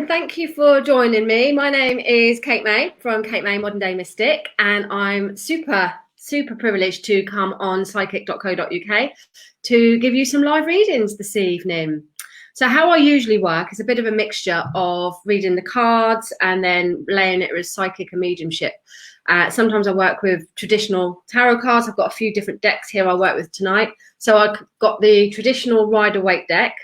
thank you for joining me. My name is Kate May from Kate May Modern Day Mystic, and I'm super privileged to come on psychic.co.uk to give you some live readings this evening. So how I usually work is a bit of a mixture of reading the cards and then laying it as psychic and mediumship. Sometimes I work with traditional tarot cards. I've got a few different decks here I work with tonight. So I've got the traditional Rider-Waite deck,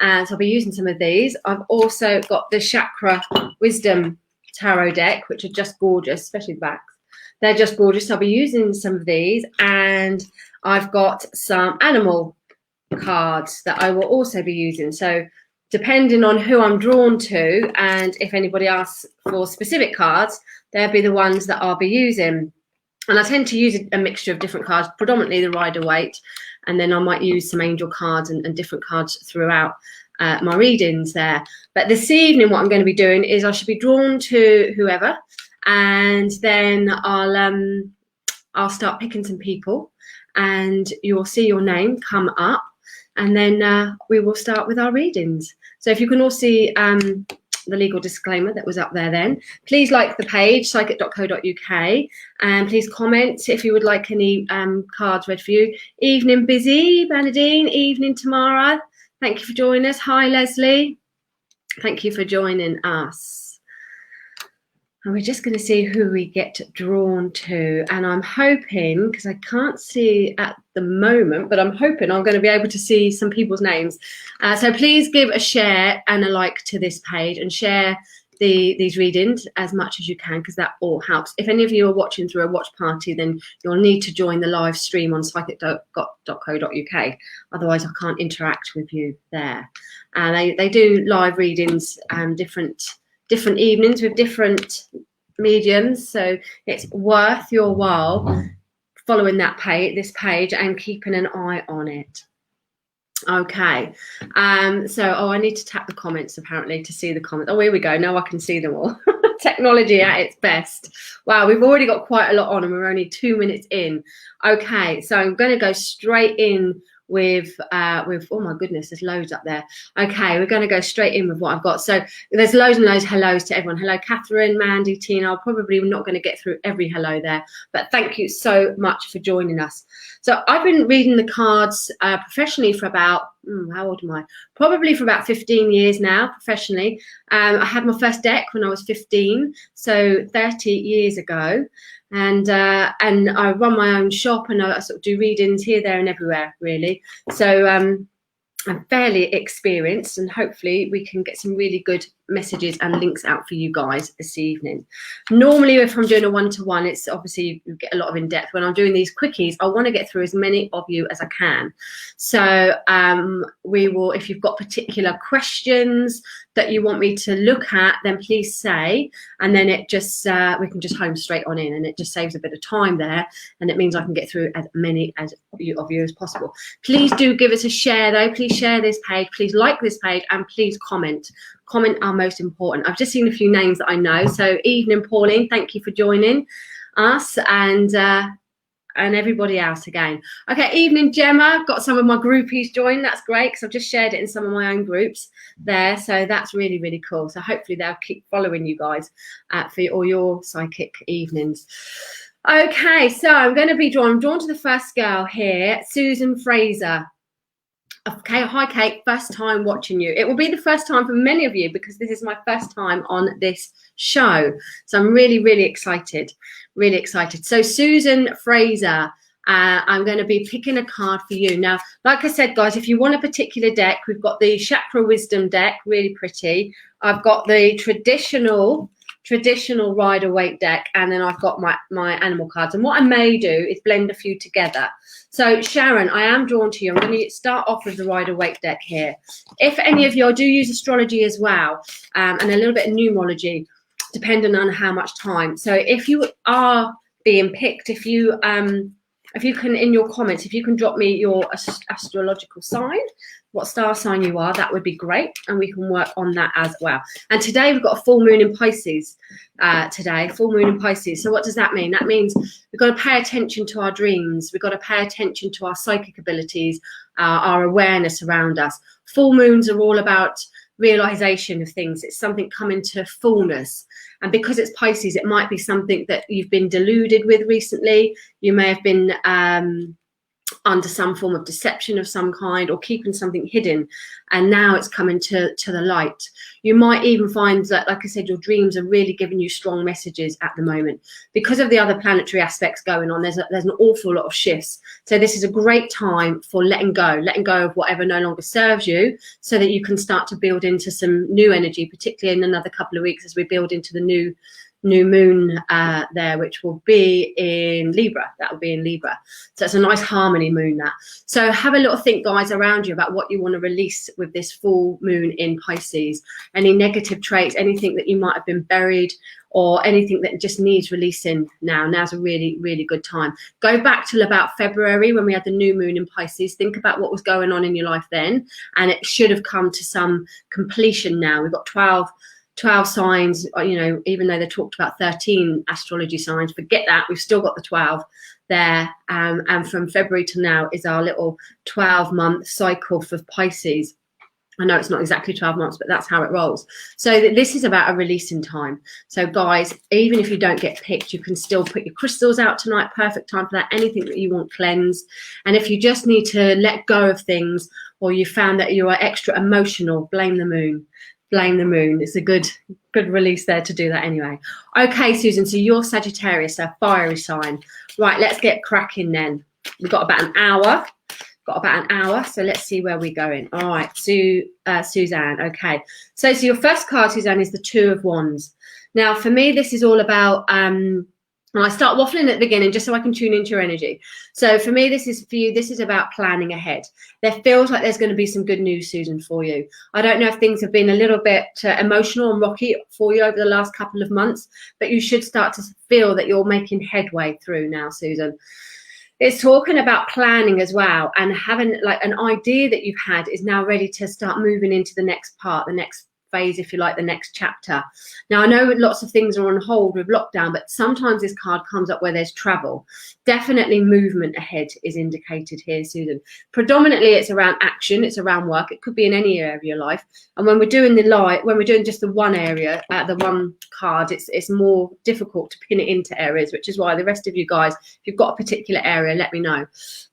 and so I'll be using some of these. I've also got the Chakra Wisdom Tarot deck, which are just gorgeous, especially the backs. They're just gorgeous. So I'll be using some of these, and I've got some animal cards that I will also be using. So depending on who I'm drawn to and if anybody asks for specific cards, they'll be the ones that I'll be using. And I tend to use a mixture of different cards, predominantly the Rider-Waite, and then I might use some angel cards and different cards throughout my readings there. But this evening, what I'm going to be doing is I should be drawn to whoever, and then I'll start picking some people, and you'll see your name come up, and then we will start with our readings. So if you can all see the legal disclaimer that was up there then. Please like the page, psychic.co.uk, and please comment if you would like any cards read for you. Evening, Busy, Bernadine. Evening, Tamara. Thank you for joining us. Hi, Leslie. Thank you for joining us. And we're just going to see who we get drawn to. And I'm hoping, because I can't see at the moment, but I'm hoping I'm going to be able to see some people's names. So please give a share and a like to this page and share these readings as much as you can, because that all helps. If any of you are watching through a watch party, then you'll need to join the live stream on psychic.co.uk. Otherwise, I can't interact with you there. And they do live readings different evenings with different mediums, so it's worth your while following this page and keeping an eye on it. Okay, so I need to tap the comments apparently to see the comments. Oh, here we go. Now I can see them all. Technology at its best. Wow, we've already got quite a lot on and we're only 2 minutes in. Okay, so I'm going to go straight in with oh my goodness, there's loads up there. Okay, we're going to go straight in with what I've got. So there's loads and loads hellos to everyone. Hello, Catherine, Mandy, Tina. I'm probably not going to get through every hello there, but thank you so much for joining us. So I've been reading the cards professionally for about how old am I? Probably for about 15 years now, professionally. I had my first deck when I was 15, so 30 years ago. And I run my own shop, and I sort of do readings here, there, and everywhere, really. So I'm fairly experienced, and hopefully we can get some really good messages and links out for you guys this evening. Normally, if I'm doing a one-to-one, it's obviously you get a lot of in-depth. When I'm doing these quickies, I want to get through as many of you as I can. So we will, if you've got particular questions that you want me to look at, then please say, and then it just we can just home straight on in, and it just saves a bit of time there, and it means I can get through as many of you as possible. Please do give us a share though. Please share this page, please like this page, and please comment. Comment are most important. I've just seen a few names that I know. So evening, Pauline, thank you for joining us, and everybody else again. Okay, evening, Gemma. Got some of my groupies joined. That's great, because I've just shared it in some of my own groups there. So that's really, really cool. So hopefully they'll keep following you guys for all your psychic evenings. Okay, so I'm going to be drawn to the first girl here, Susan Fraser. Okay, hi Kate, first time watching you. It will be the first time for many of you, because this is my first time on this show. So I'm really, really excited, really excited. So Susan Fraser, I'm going to be picking a card for you. Now, like I said, guys, if you want a particular deck, we've got the Chakra Wisdom deck, really pretty. I've got the traditional Rider-Waite deck, and then I've got my animal cards. And what I may do is blend a few together. So Sharon, I am drawn to you. I'm going to start off with the Rider-Waite deck here. If any of you, I do use astrology as well, and a little bit of numerology, depending on how much time. So if you are being picked, if you can, in your comments, if you can drop me your astrological sign, what star sign you are, that would be great, and we can work on that as well. And today we've got a full moon in Pisces. Full moon in Pisces. So what does that mean? That means we've got to pay attention to our dreams. We've got to pay attention to our psychic abilities, our awareness around us. Full moons are all about realization of things. It's something coming to fullness. And because it's Pisces, it might be something that you've been deluded with recently. You may have been under some form of deception of some kind, or keeping something hidden, and now it's coming to the light. You might even find that, like I said, your dreams are really giving you strong messages at the moment because of the other planetary aspects going on. There's an awful lot of shifts, so this is a great time for letting go of whatever no longer serves you, so that you can start to build into some new energy, particularly in another couple of weeks as we build into the new moon there, which will be in Libra. That will be in Libra. So it's a nice harmony moon, that. So have a little think, guys, around you about what you want to release with this full moon in Pisces. Any negative traits, anything that you might have been buried, or anything that just needs releasing now. Now's a really, really good time. Go back till about February when we had the new moon in Pisces. Think about what was going on in your life then, and it should have come to some completion now. We've got 12 signs, you know, even though they talked about 13 astrology signs, forget that, we've still got the 12 there. And from February to now is our little 12-month cycle for Pisces. I know it's not exactly 12 months, but that's how it rolls. So this is about a releasing time. So guys, even if you don't get picked, you can still put your crystals out tonight. Perfect time for that. Anything that you want cleansed. And if you just need to let go of things, or you found that you are extra emotional, blame the moon. Blame the moon. It's a good release there to do that anyway. Okay, Susan, so you're Sagittarius, a fiery sign. Right, let's get cracking then. We've got about an hour. So let's see where we're going. All right, Suzanne. Okay, so your first card, Suzanne, is the Two of Wands. Now, for me, this is all about and I start waffling at the beginning just so I can tune into your energy. So for me, this is about planning ahead. There feels like there's going to be some good news, Susan, for you. I don't know if things have been a little bit emotional and rocky for you over the last couple of months, but you should start to feel that you're making headway through now, Susan. It's talking about planning as well, and having like an idea that you've had is now ready to start moving into the next part, the next phase, if you like, the next chapter. Now, I know lots of things are on hold with lockdown, but sometimes this card comes up where there's travel. Definitely movement ahead is indicated here, Susan. Predominantly it's around action, it's around work. It could be in any area of your life. And when we're doing just the one area, the one card, it's more difficult to pin it into areas, which is why the rest of you guys, if you've got a particular area, let me know.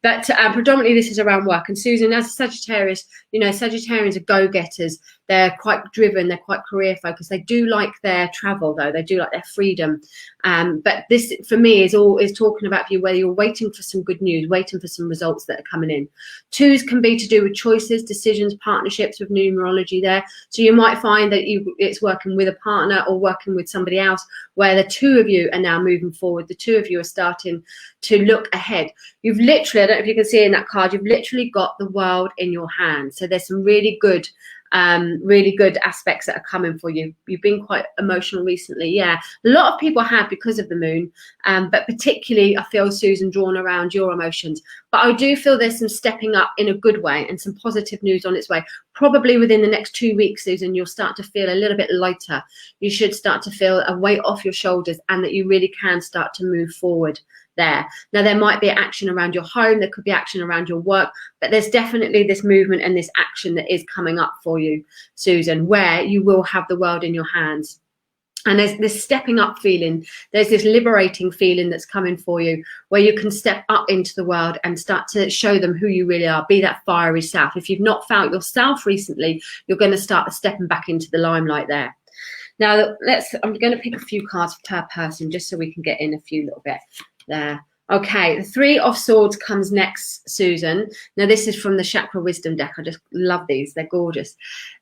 But predominantly this is around work. And Susan, as a Sagittarius, you know, Sagittarians are go-getters. They're quite driven, they're quite career focused. They do like their travel though, they do like their freedom. But this for me is talking about you where you're waiting for some good news, waiting for some results that are coming in. Twos can be to do with choices, decisions, partnerships with numerology there. So you might find that it's working with a partner or working with somebody else where the two of you are now moving forward. The two of you are starting to look ahead. You've literally, I don't know if you can see in that card, you've literally got the world in your hands. So there's some really good aspects that are coming for you. You've been quite emotional recently. Yeah, a lot of people have because of the moon, but particularly I feel, Susan, drawn around your emotions. But I do feel there's some stepping up in a good way and some positive news on its way. Probably within the next 2 weeks, Susan, you'll start to feel a little bit lighter. You should start to feel a weight off your shoulders and that you really can start to move forward there. Now, there might be action around your home, there could be action around your work, but there's definitely this movement and this action that is coming up for you, Susan, where you will have the world in your hands. And there's this stepping up feeling, there's this liberating feeling that's coming for you, where you can step up into the world and start to show them who you really are, be that fiery self. If you've not felt yourself recently, you're going to start stepping back into the limelight there. Now, I'm going to pick a few cards per person just so we can get in a few little bit there. Okay, the Three of Swords comes next, Susan. Now, this is from the Chakra Wisdom deck. I just love these. They're gorgeous.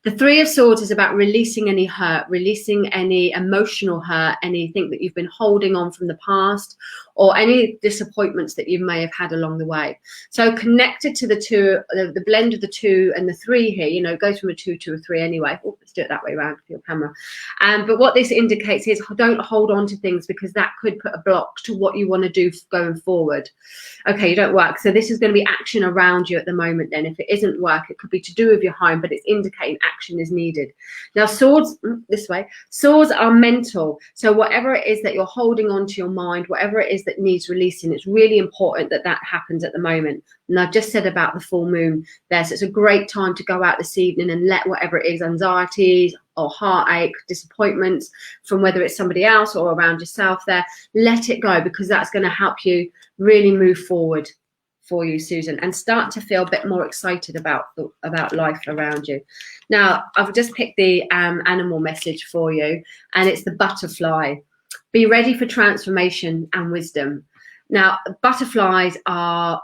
The Three of Swords is about releasing any hurt, releasing any emotional hurt, anything that you've been holding on from the past, or any disappointments that you may have had along the way. So connected to the two, the blend of the two and the three here, you know, it goes from a 2 to a 3 anyway. Oh, let's do it that way around for your camera. But what this indicates is don't hold on to things, because that could put a block to what you want to do going forward. Okay, you don't work. So this is going to be action around you at the moment then. If it isn't work, it could be to do with your home, but it's indicating action is needed. Now, swords, this way, swords are mental. So whatever it is that you're holding on to your mind, whatever it is that needs releasing, it's really important that that happens at the moment. And I've just said about the full moon there. So it's a great time to go out this evening and let whatever it is, anxieties or heartache, disappointments from whether it's somebody else or around yourself there, let it go, because that's going to help you really move forward for you, Susan, and start to feel a bit more excited about life around you. Now, I've just picked the animal message for you, and it's the butterfly. Be ready for transformation and wisdom. Now, butterflies are,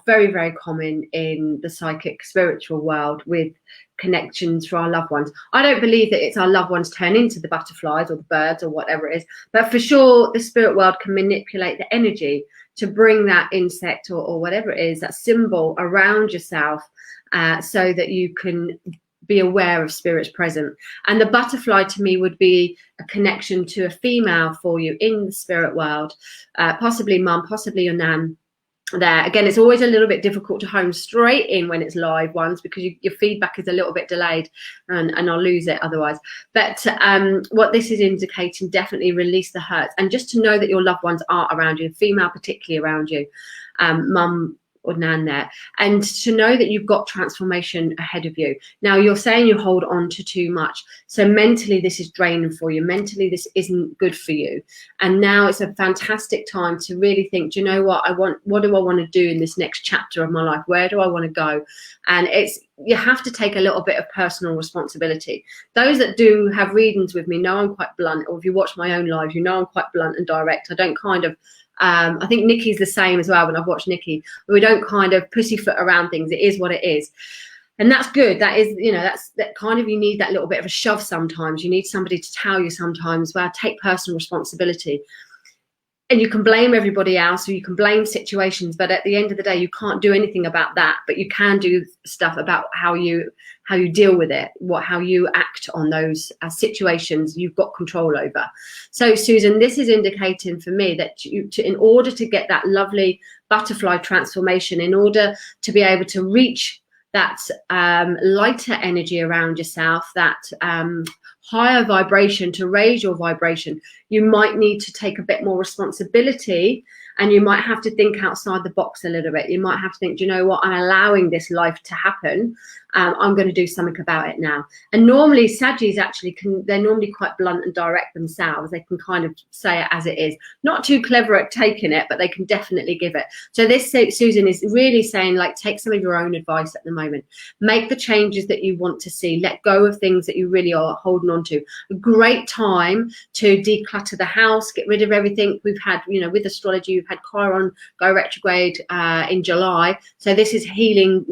very, very common in the psychic spiritual world with connections for our loved ones. I don't believe that it's our loved ones turn into the butterflies or the birds or whatever it is, but for sure the spirit world can manipulate the energy to bring that insect or whatever it is, that symbol around yourself, so that you can be aware of spirits present. And the butterfly to me would be a connection to a female for you in the spirit world, possibly mum, possibly your nan. There again, it's always a little bit difficult to home straight in when it's live ones, because your feedback is a little bit delayed, and I'll lose it otherwise. But what this is indicating, definitely release the hurts, and just to know that your loved ones are around you, female particularly around you, mum or nan there, and to know that you've got transformation ahead of you. Now, you're saying you hold on to too much, so mentally this is draining for you, mentally this isn't good for you, and now it's a fantastic time to really think, do you know what do I want to do in this next chapter of my life? Where do I want to go? And you have to take a little bit of personal responsibility. Those that do have readings with me know I'm quite blunt, or if you watch my own lives, you know I'm quite blunt and direct. I don't kind of I think Nikki's the same as well. When I've watched Nikki, we don't kind of pussyfoot around things. It is what it is, and that's good. That is, that kind of, you need that little bit of a shove sometimes. You need somebody to tell you sometimes, well, take personal responsibility. And you can blame everybody else, or you can blame situations, but at the end of the day, you can't do anything about that. But you can do stuff about how you deal with it, how you act on those situations you've got control over. So, Susan, this is indicating for me that in order to get that lovely butterfly transformation, in order to be able to reach that lighter energy around yourself, that higher vibration, to raise your vibration, you might need to take a bit more responsibility, and you might have to think outside the box a little bit. You might have to think, do you know what, I'm allowing this life to happen. I'm going to do something about it now. And normally Saggies they're normally quite blunt and direct themselves. They can kind of say it as it is. Not too clever at taking it, but they can definitely give it. So this, Susan, is really saying, like, take some of your own advice at the moment. Make the changes that you want to see. Let go of things that you really are holding on to. A great time to declutter the house, get rid of everything. We've had, with astrology, we've had Chiron go retrograde in July. So this is healing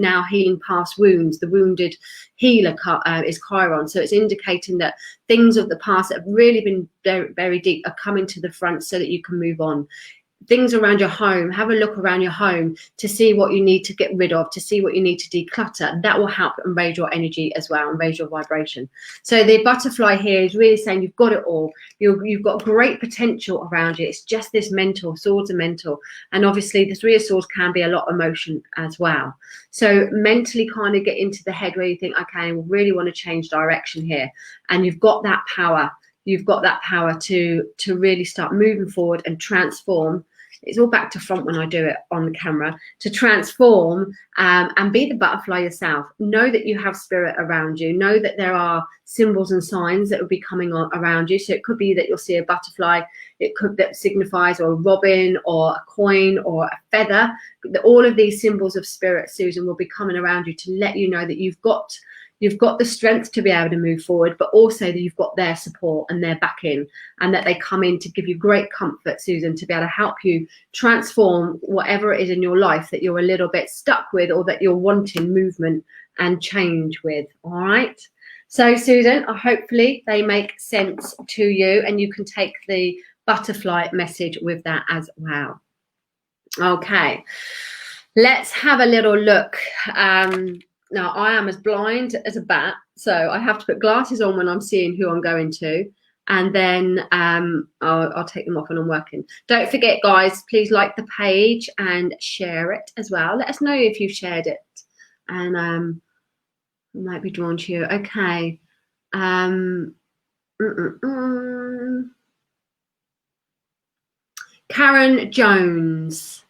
past wounds. The wounded healer is Chiron. So it's indicating that things of the past that have really been very, very deep are coming to the front so that you can move on. Things around your home, have a look around your home to see what you need to get rid of, to see what you need to declutter. That will help and raise your energy as well, and raise your vibration. So the butterfly here is really saying you've got it all. You've got great potential around you. It's just this mental, swords are mental. And obviously the Three of Swords can be a lot of emotion as well. So mentally kind of get into the head where you think, okay, I really want to change direction here. And you've got that power. You've got that power to really start moving forward and transform. It's all back to front when I do it on the camera, to transform and be the butterfly yourself. Know that you have spirit around you. Know that there are symbols and signs that will be coming on around you. So it could be that you'll see a butterfly. It could that signifies, or a robin, or a coin, or a feather. All of these symbols of spirit, Susan, will be coming around you to let you know that you've got the strength to be able to move forward, but also that you've got their support and their backing, and that they come in to give you great comfort, Susan, to be able to help you transform whatever it is in your life that you're a little bit stuck with, or that you're wanting movement and change with. All right. So, Susan, hopefully they make sense to you, and you can take the butterfly message with that as well. Okay. Let's have a little look. Now, I am as blind as a bat, so I have to put glasses on when I'm seeing who I'm going to, and then I'll take them off when I'm working. Don't forget, guys, please like the page and share it as well. Let us know if you've shared it, and I might be drawn to you. Okay. Karen Jones.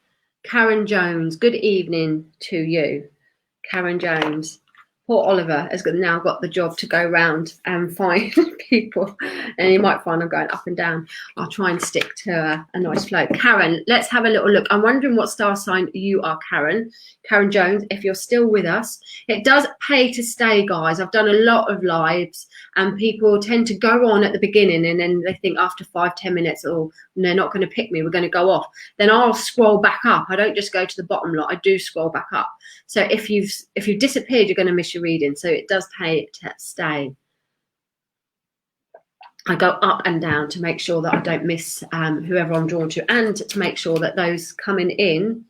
Karen Jones, good evening to you. Karen Jones. Poor Oliver has now got the job to go round and find people, and you might find I'm going up and down. I'll try and stick to a nice flow. Karen, let's have a little look. I'm wondering what star sign you are, Karen. Karen Jones, if you're still with us. It does pay to stay, guys. I've done a lot of lives, and people tend to go on at the beginning, and then they think after 5-10 minutes, oh, they're not going to pick me, we're going to go off. Then I'll scroll back up. I don't just go to the bottom lot. I do scroll back up. So if you've disappeared, you're going to miss your reading. So it does pay to stay. I go up and down to make sure that I don't miss whoever I'm drawn to, and to make sure that those coming in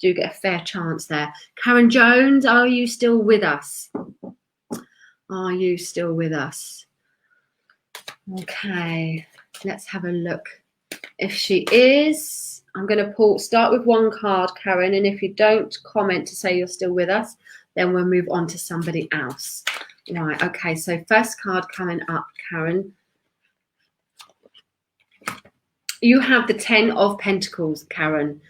do get a fair chance there. Karen Jones, are you still with us? Are you still with us? Okay, let's have a look. If she is, I'm going to start with one card, Karen, and if you don't comment to say you're still with us, then we'll move on to somebody else. Right, okay, so first card coming up, Karen. You have the 10 of Pentacles, Karen.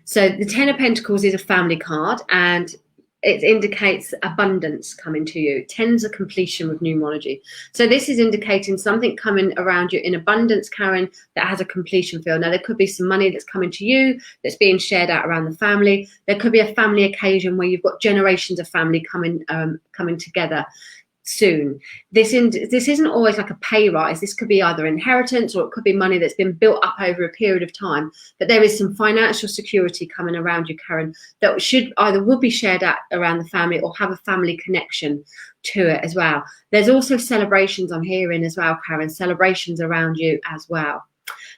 So the 10 of Pentacles is a family card, and it indicates abundance coming to you. 10's a completion with numerology. So this is indicating something coming around you in abundance, Karen, that has a completion feel. Now, there could be some money that's coming to you that's being shared out around the family. There could be a family occasion where you've got generations of family coming together soon. This isn't always like a pay rise. This could be either inheritance, or it could be money that's been built up over a period of time. But there is some financial security coming around you, Karen, that will be shared out around the family, or have a family connection to it as well. There's also celebrations I'm hearing as well, Karen, celebrations around you as well.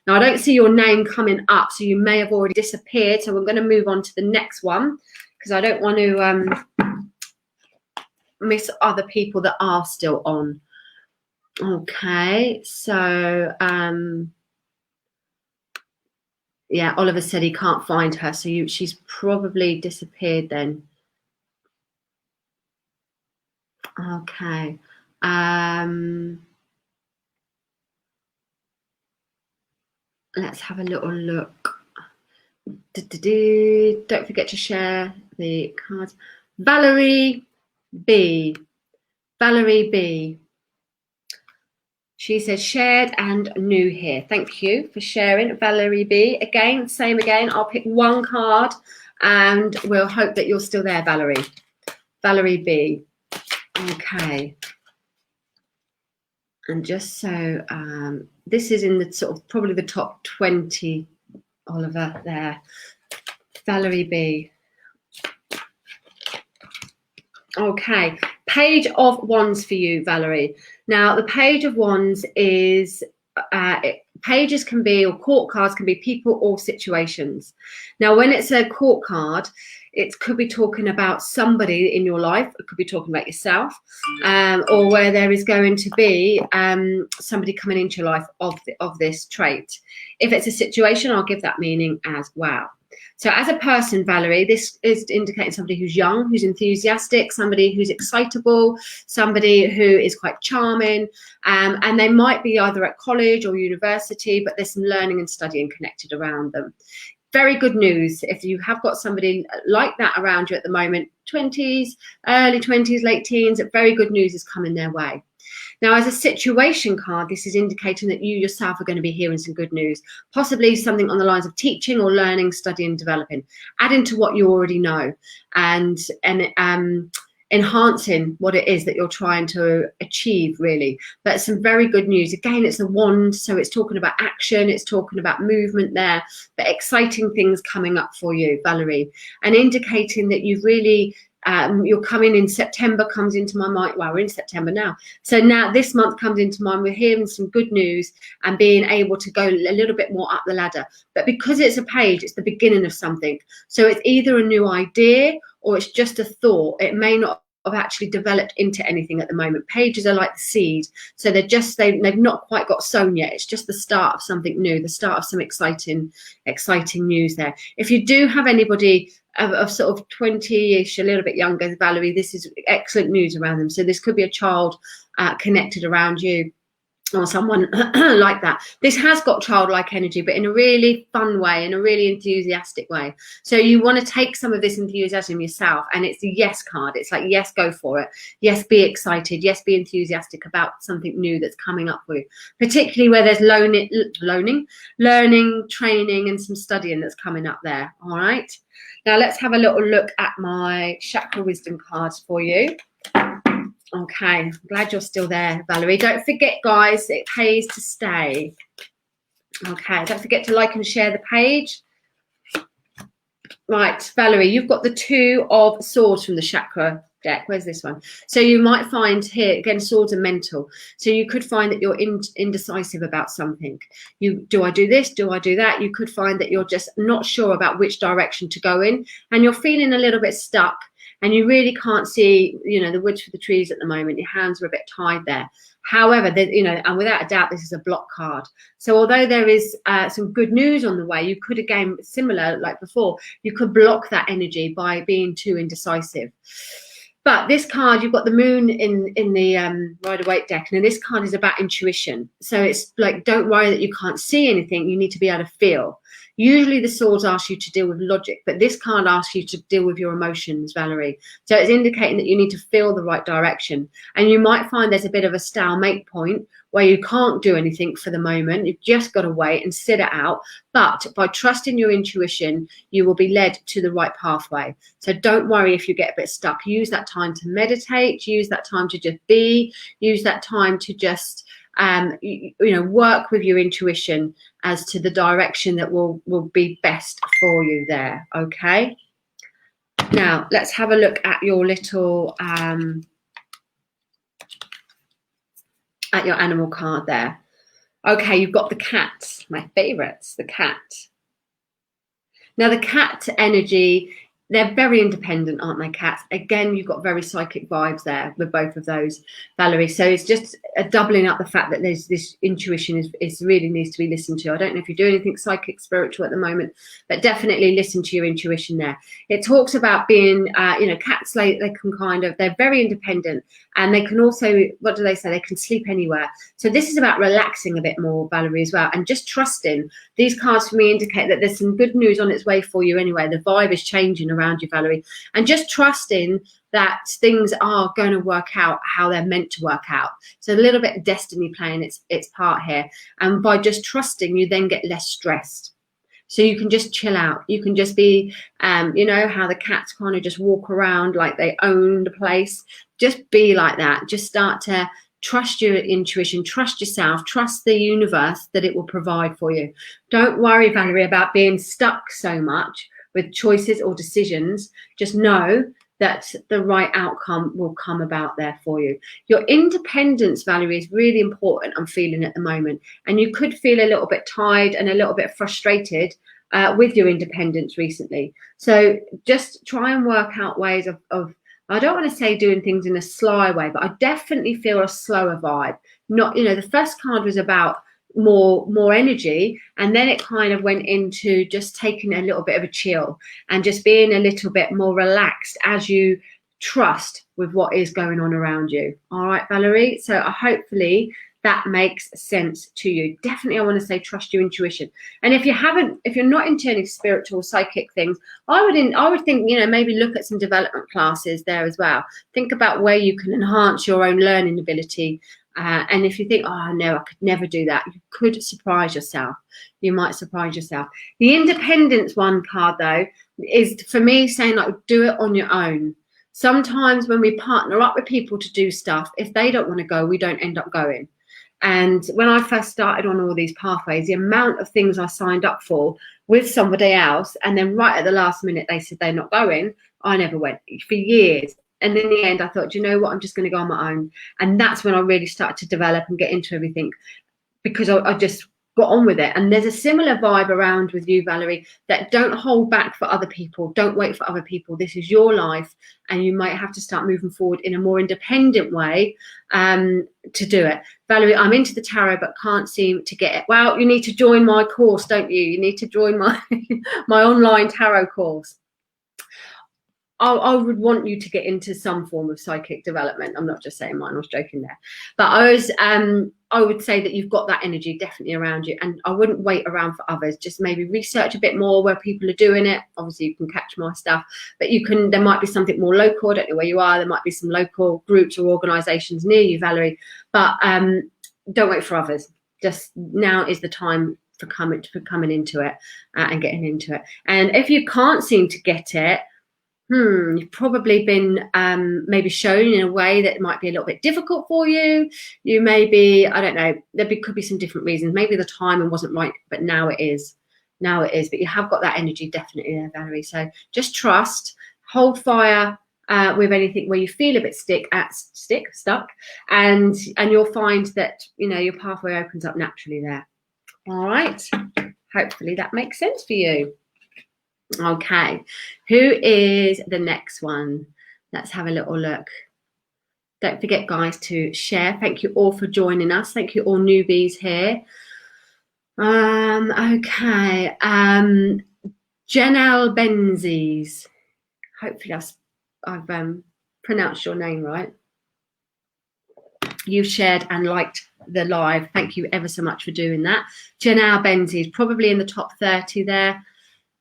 Now, I don't see your name coming up, so you may have already disappeared. So we're going to move on to the next one, because I don't want to miss other people that are still on. Okay, so yeah, Oliver said he can't find her, so she's probably disappeared then. Okay. Let's have a little look. Don't forget to share the cards. Valerie B. She says shared and new here. Thank you for sharing, Valerie B. Again, same again. I'll pick one card and we'll hope that you're still there, Valerie. Valerie B. Okay. And just so this is in the sort of probably the top 20, Oliver, there. Valerie B. Okay, Page of Wands for you, Valerie. Now, the Page of Wands is, pages can be, or court cards can be people or situations. Now, when it's a court card, it could be talking about somebody in your life. It could be talking about yourself, or where there is going to be somebody coming into your life of this trait. If it's a situation, I'll give that meaning as well. So as a person, Valerie, this is indicating somebody who's young, who's enthusiastic, somebody who's excitable, somebody who is quite charming, and they might be either at college or university, but there's some learning and studying connected around them. Very good news if you have got somebody like that around you at the moment, 20s, early 20s, late teens, very good news is coming their way. Now, as a situation card, this is indicating that you yourself are going to be hearing some good news, possibly something on the lines of teaching or learning, studying, developing, adding to what you already know, and enhancing what it is that you're trying to achieve, really. But some very good news. Again, it's the wand, so it's talking about action, it's talking about movement there, but exciting things coming up for you, Valerie, and indicating that you've really you're coming in. September comes into my mind. Well, we're in September now. So now this month comes into mind. We're hearing some good news and being able to go a little bit more up the ladder. But because it's a page, it's the beginning of something. So it's either a new idea or it's just a thought. It may not have actually developed into anything at the moment. Pages are like the seed. So they've not quite got sown yet. It's just the start of something new, the start of some exciting news there. If you do have anybody of sort of 20-ish, a little bit younger, Valerie, this is excellent news around them. So this could be a child connected around you. or someone like that. This has got childlike energy, but in a really fun way, in a really enthusiastic way. So you want to take some of this enthusiasm yourself, and it's the yes card. It's like, yes, go for it. Yes, be excited. Yes, be enthusiastic about something new that's coming up for you, particularly where there's learning, training, and some studying that's coming up there. All right. Now let's have a little look at my chakra wisdom cards for you. Okay, I'm glad you're still there, Valerie. Don't forget, guys, it pays to stay. Okay, don't forget to like and share the page. Right, Valerie, you've got the 2 of Swords from the chakra deck. Where's this one? So you might find here, again, swords are mental. So you could find that you're indecisive about something. Do I do this? Do I do that? You could find that you're just not sure about which direction to go in, and you're feeling a little bit stuck. And you really can't see, the woods for the trees at the moment. Your hands are a bit tied there. However, and without a doubt, this is a block card. So although there is some good news on the way, you could, again, similar like before, you could block that energy by being too indecisive. But this card, you've got the moon in the Rider-Waite deck, and this card is about intuition. So it's like, don't worry that you can't see anything. You need to be able to feel. Usually the swords ask you to deal with logic, but this card asks you to deal with your emotions, Valerie. So it's indicating that you need to feel the right direction. And you might find there's a bit of a stalemate point where you can't do anything for the moment. You've just got to wait and sit it out. But by trusting your intuition, you will be led to the right pathway. So don't worry if you get a bit stuck. Use that time to meditate. Use that time to just be. Use that time to just work with your intuition as to the direction that will be best for you there. Okay, now let's have a look at your little at your animal card there. Okay, you've got the cat, my favorites, the cat. Now the cat energy, they're very independent, aren't they, cats? Again, you've got very psychic vibes there with both of those, Valerie. So it's just doubling up the fact that there's this intuition is really needs to be listened to. I don't know if you do anything psychic, spiritual at the moment, but definitely listen to your intuition there. It talks about being, cats, they can they're very independent, and they can also, what do they say? They can sleep anywhere. So this is about relaxing a bit more, Valerie, as well, and just trusting. These cards for me indicate that there's some good news on its way for you anyway. The vibe is changing around you, Valerie, and just trusting that things are going to work out how they're meant to work out. So a little bit of destiny playing its part here, and by just trusting, you then get less stressed. So you can just chill out. You can just be, how the cats kind of just walk around like they own the place. Just be like that. Just start to trust your intuition, trust yourself, trust the universe that it will provide for you. Don't worry, Valerie, about being stuck so much with choices or decisions. Just know that the right outcome will come about there for you. Your independence, Valerie, is really important, I'm feeling at the moment. And you could feel a little bit tired and a little bit frustrated with your independence recently. So just try and work out ways of I don't want to say doing things in a sly way, but I definitely feel a slower vibe. Not, the first card was about more energy, and then it kind of went into just taking a little bit of a chill and just being a little bit more relaxed as you trust with what is going on around you. All right, Valerie, so hopefully that makes sense to you. Definitely, I want to say trust your intuition. And if you're not into any spiritual psychic things, I would think, maybe look at some development classes there as well. Think about where you can enhance your own learning ability. And if you think, oh no, I could never do that, you could surprise yourself. You might surprise yourself. The independence one card, though, is for me saying, like, do it on your own. Sometimes when we partner up with people to do stuff, if they don't want to go, we don't end up going. And when I first started on all these pathways, the amount of things I signed up for with somebody else, and then right at the last minute they said they're not going, I never went for years. And in the end, I thought, you know what, I'm just going to go on my own. And that's when I really started to develop and get into everything, because I just got on with it. And there's a similar vibe around with you, Valerie, that don't hold back for other people. Don't wait for other people. This is your life, and you might have to start moving forward in a more independent way to do it. Valerie, I'm into the tarot, but can't seem to get it. Well, you need to join my course, don't you? You need to join my my online tarot course. I would want you to get into some form of psychic development. I'm not just saying mine, I was joking there. But I would say that you've got that energy definitely around you, and I wouldn't wait around for others. Just maybe research a bit more where people are doing it. Obviously, you can catch my stuff, but there might be something more local. I don't know where you are. There might be some local groups or organisations near you, Valerie. But don't wait for others. Just now is the time for coming into it and getting into it. And if you can't seem to get it, you've probably been maybe shown in a way that might be a little bit difficult for you. You may be, I don't know, could be some different reasons. Maybe the timing wasn't right, but now it is. Now it is. But you have got that energy definitely there, Valerie. So just trust, hold fire with anything where you feel a bit stuck, and you'll find that, you know, your pathway opens up naturally there. All right. Hopefully that makes sense for you. Okay, who is the next one? Let's have a little look. Don't forget, guys, to share. Thank you all for joining us. Thank you all newbies here. Okay, Janelle Benzies. Hopefully I've pronounced your name right. You've shared and liked the live. Thank you ever so much for doing that. Janelle Benzies, probably in the top 30 there.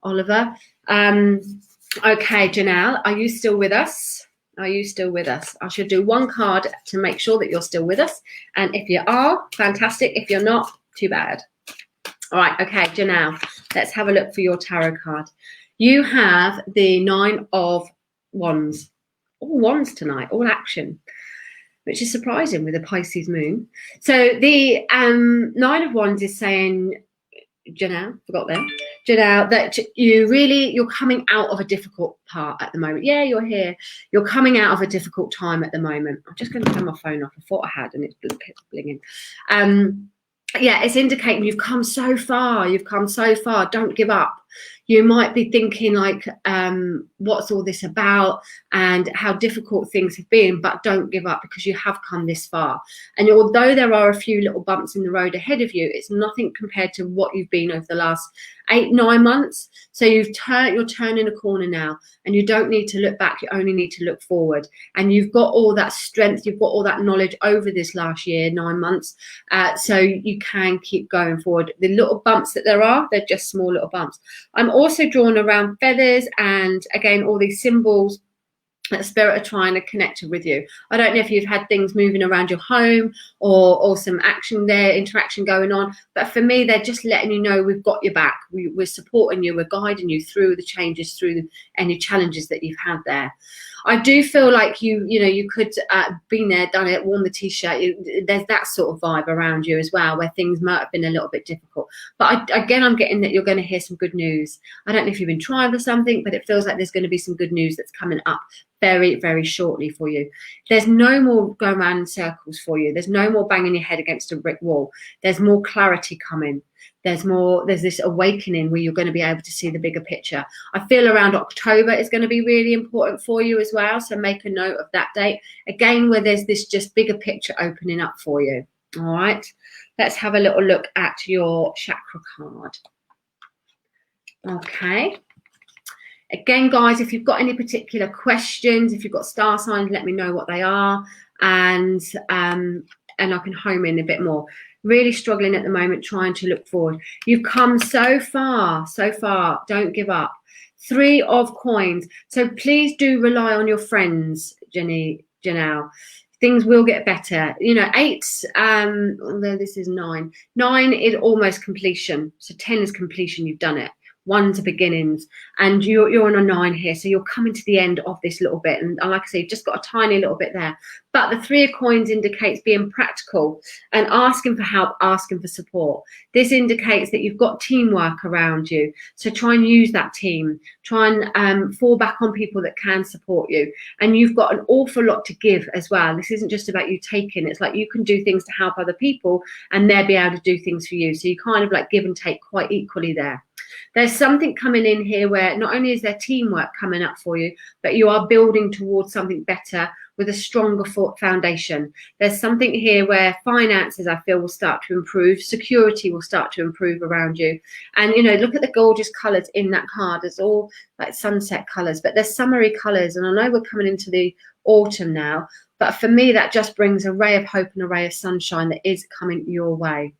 Oliver. Okay, Janelle, are you still with us? Are you still with us? I should do one card to make sure that you're still with us. And if you are, fantastic. If you're not, too bad. All right, okay, Janelle, let's have a look for your tarot card. You have the 9 of Wands. All wands tonight, all action, which is surprising with a Pisces moon. So the 9 of Wands is saying, Janelle, forgot there. Janelle, that you're coming out of a difficult part at the moment. Yeah, you're here. You're coming out of a difficult time at the moment. I'm just going to turn my phone off. I thought I had, and it's blinging. Yeah, it's indicating you've come so far. You've come so far. Don't give up. You might be thinking like, what's all this about and how difficult things have been, but don't give up because you have come this far. And although there are a few little bumps in the road ahead of you, it's nothing compared to what you've been over the last 8-9 months. So you're turning a corner now, and you don't need to look back. You only need to look forward. And you've got all that strength. You've got all that knowledge over this last year, 9 months. So you can keep going forward. The little bumps that there are, they're just small little bumps. I'm also drawn around feathers and, again, all these symbols that spirit are trying to connect with you. I don't know if you've had things moving around your home or some interaction going on, but for me, they're just letting you know we've got your back. We're supporting you. We're guiding you through the changes, through any challenges that you've had there. I do feel like you could been there, done it, worn the t-shirt. There's that sort of vibe around you as well, where things might have been a little bit difficult. But I'm getting that you're going to hear some good news. I don't know if you've been trying for something, but it feels like there's going to be some good news that's coming up very, very shortly for you. There's no more going around in circles for you. There's no more banging your head against a brick wall. There's more clarity coming. There's this awakening where you're going to be able to see the bigger picture. I feel around October is going to be really important for you as well. So make a note of that date. Again, where there's this just bigger picture opening up for you. All right. Let's have a little look at your chakra card. Okay. Again, guys, if you've got any particular questions, if you've got star signs, let me know what they are. And I can home in a bit more. Really struggling at the moment, trying to look forward. You've come so far, so far. Don't give up. 3 of coins. So please do rely on your friends, Janelle. Things will get better. 8, although this is 9. 9 is almost completion. So 10 is completion. You've done it. 1 to beginnings, and you're on a 9 here, so you're coming to the end of this little bit, and like I say, you've just got a tiny little bit there. But the 3 of coins indicates being practical and asking for help, asking for support. This indicates that you've got teamwork around you, so try and use that team. Try and fall back on people that can support you, and you've got an awful lot to give as well. This isn't just about you taking. It's like you can do things to help other people, and they'll be able to do things for you, so you kind of like give and take quite equally there. There's something coming in here where not only is there teamwork coming up for you, but you are building towards something better with a stronger foundation. There's something here where finances, I feel, will start to improve. Security will start to improve around you. And, you know, look at the gorgeous colours in that card. It's all like sunset colours, but they're summery colours. And I know we're coming into the autumn now, but for me, that just brings a ray of hope and a ray of sunshine that is coming your way.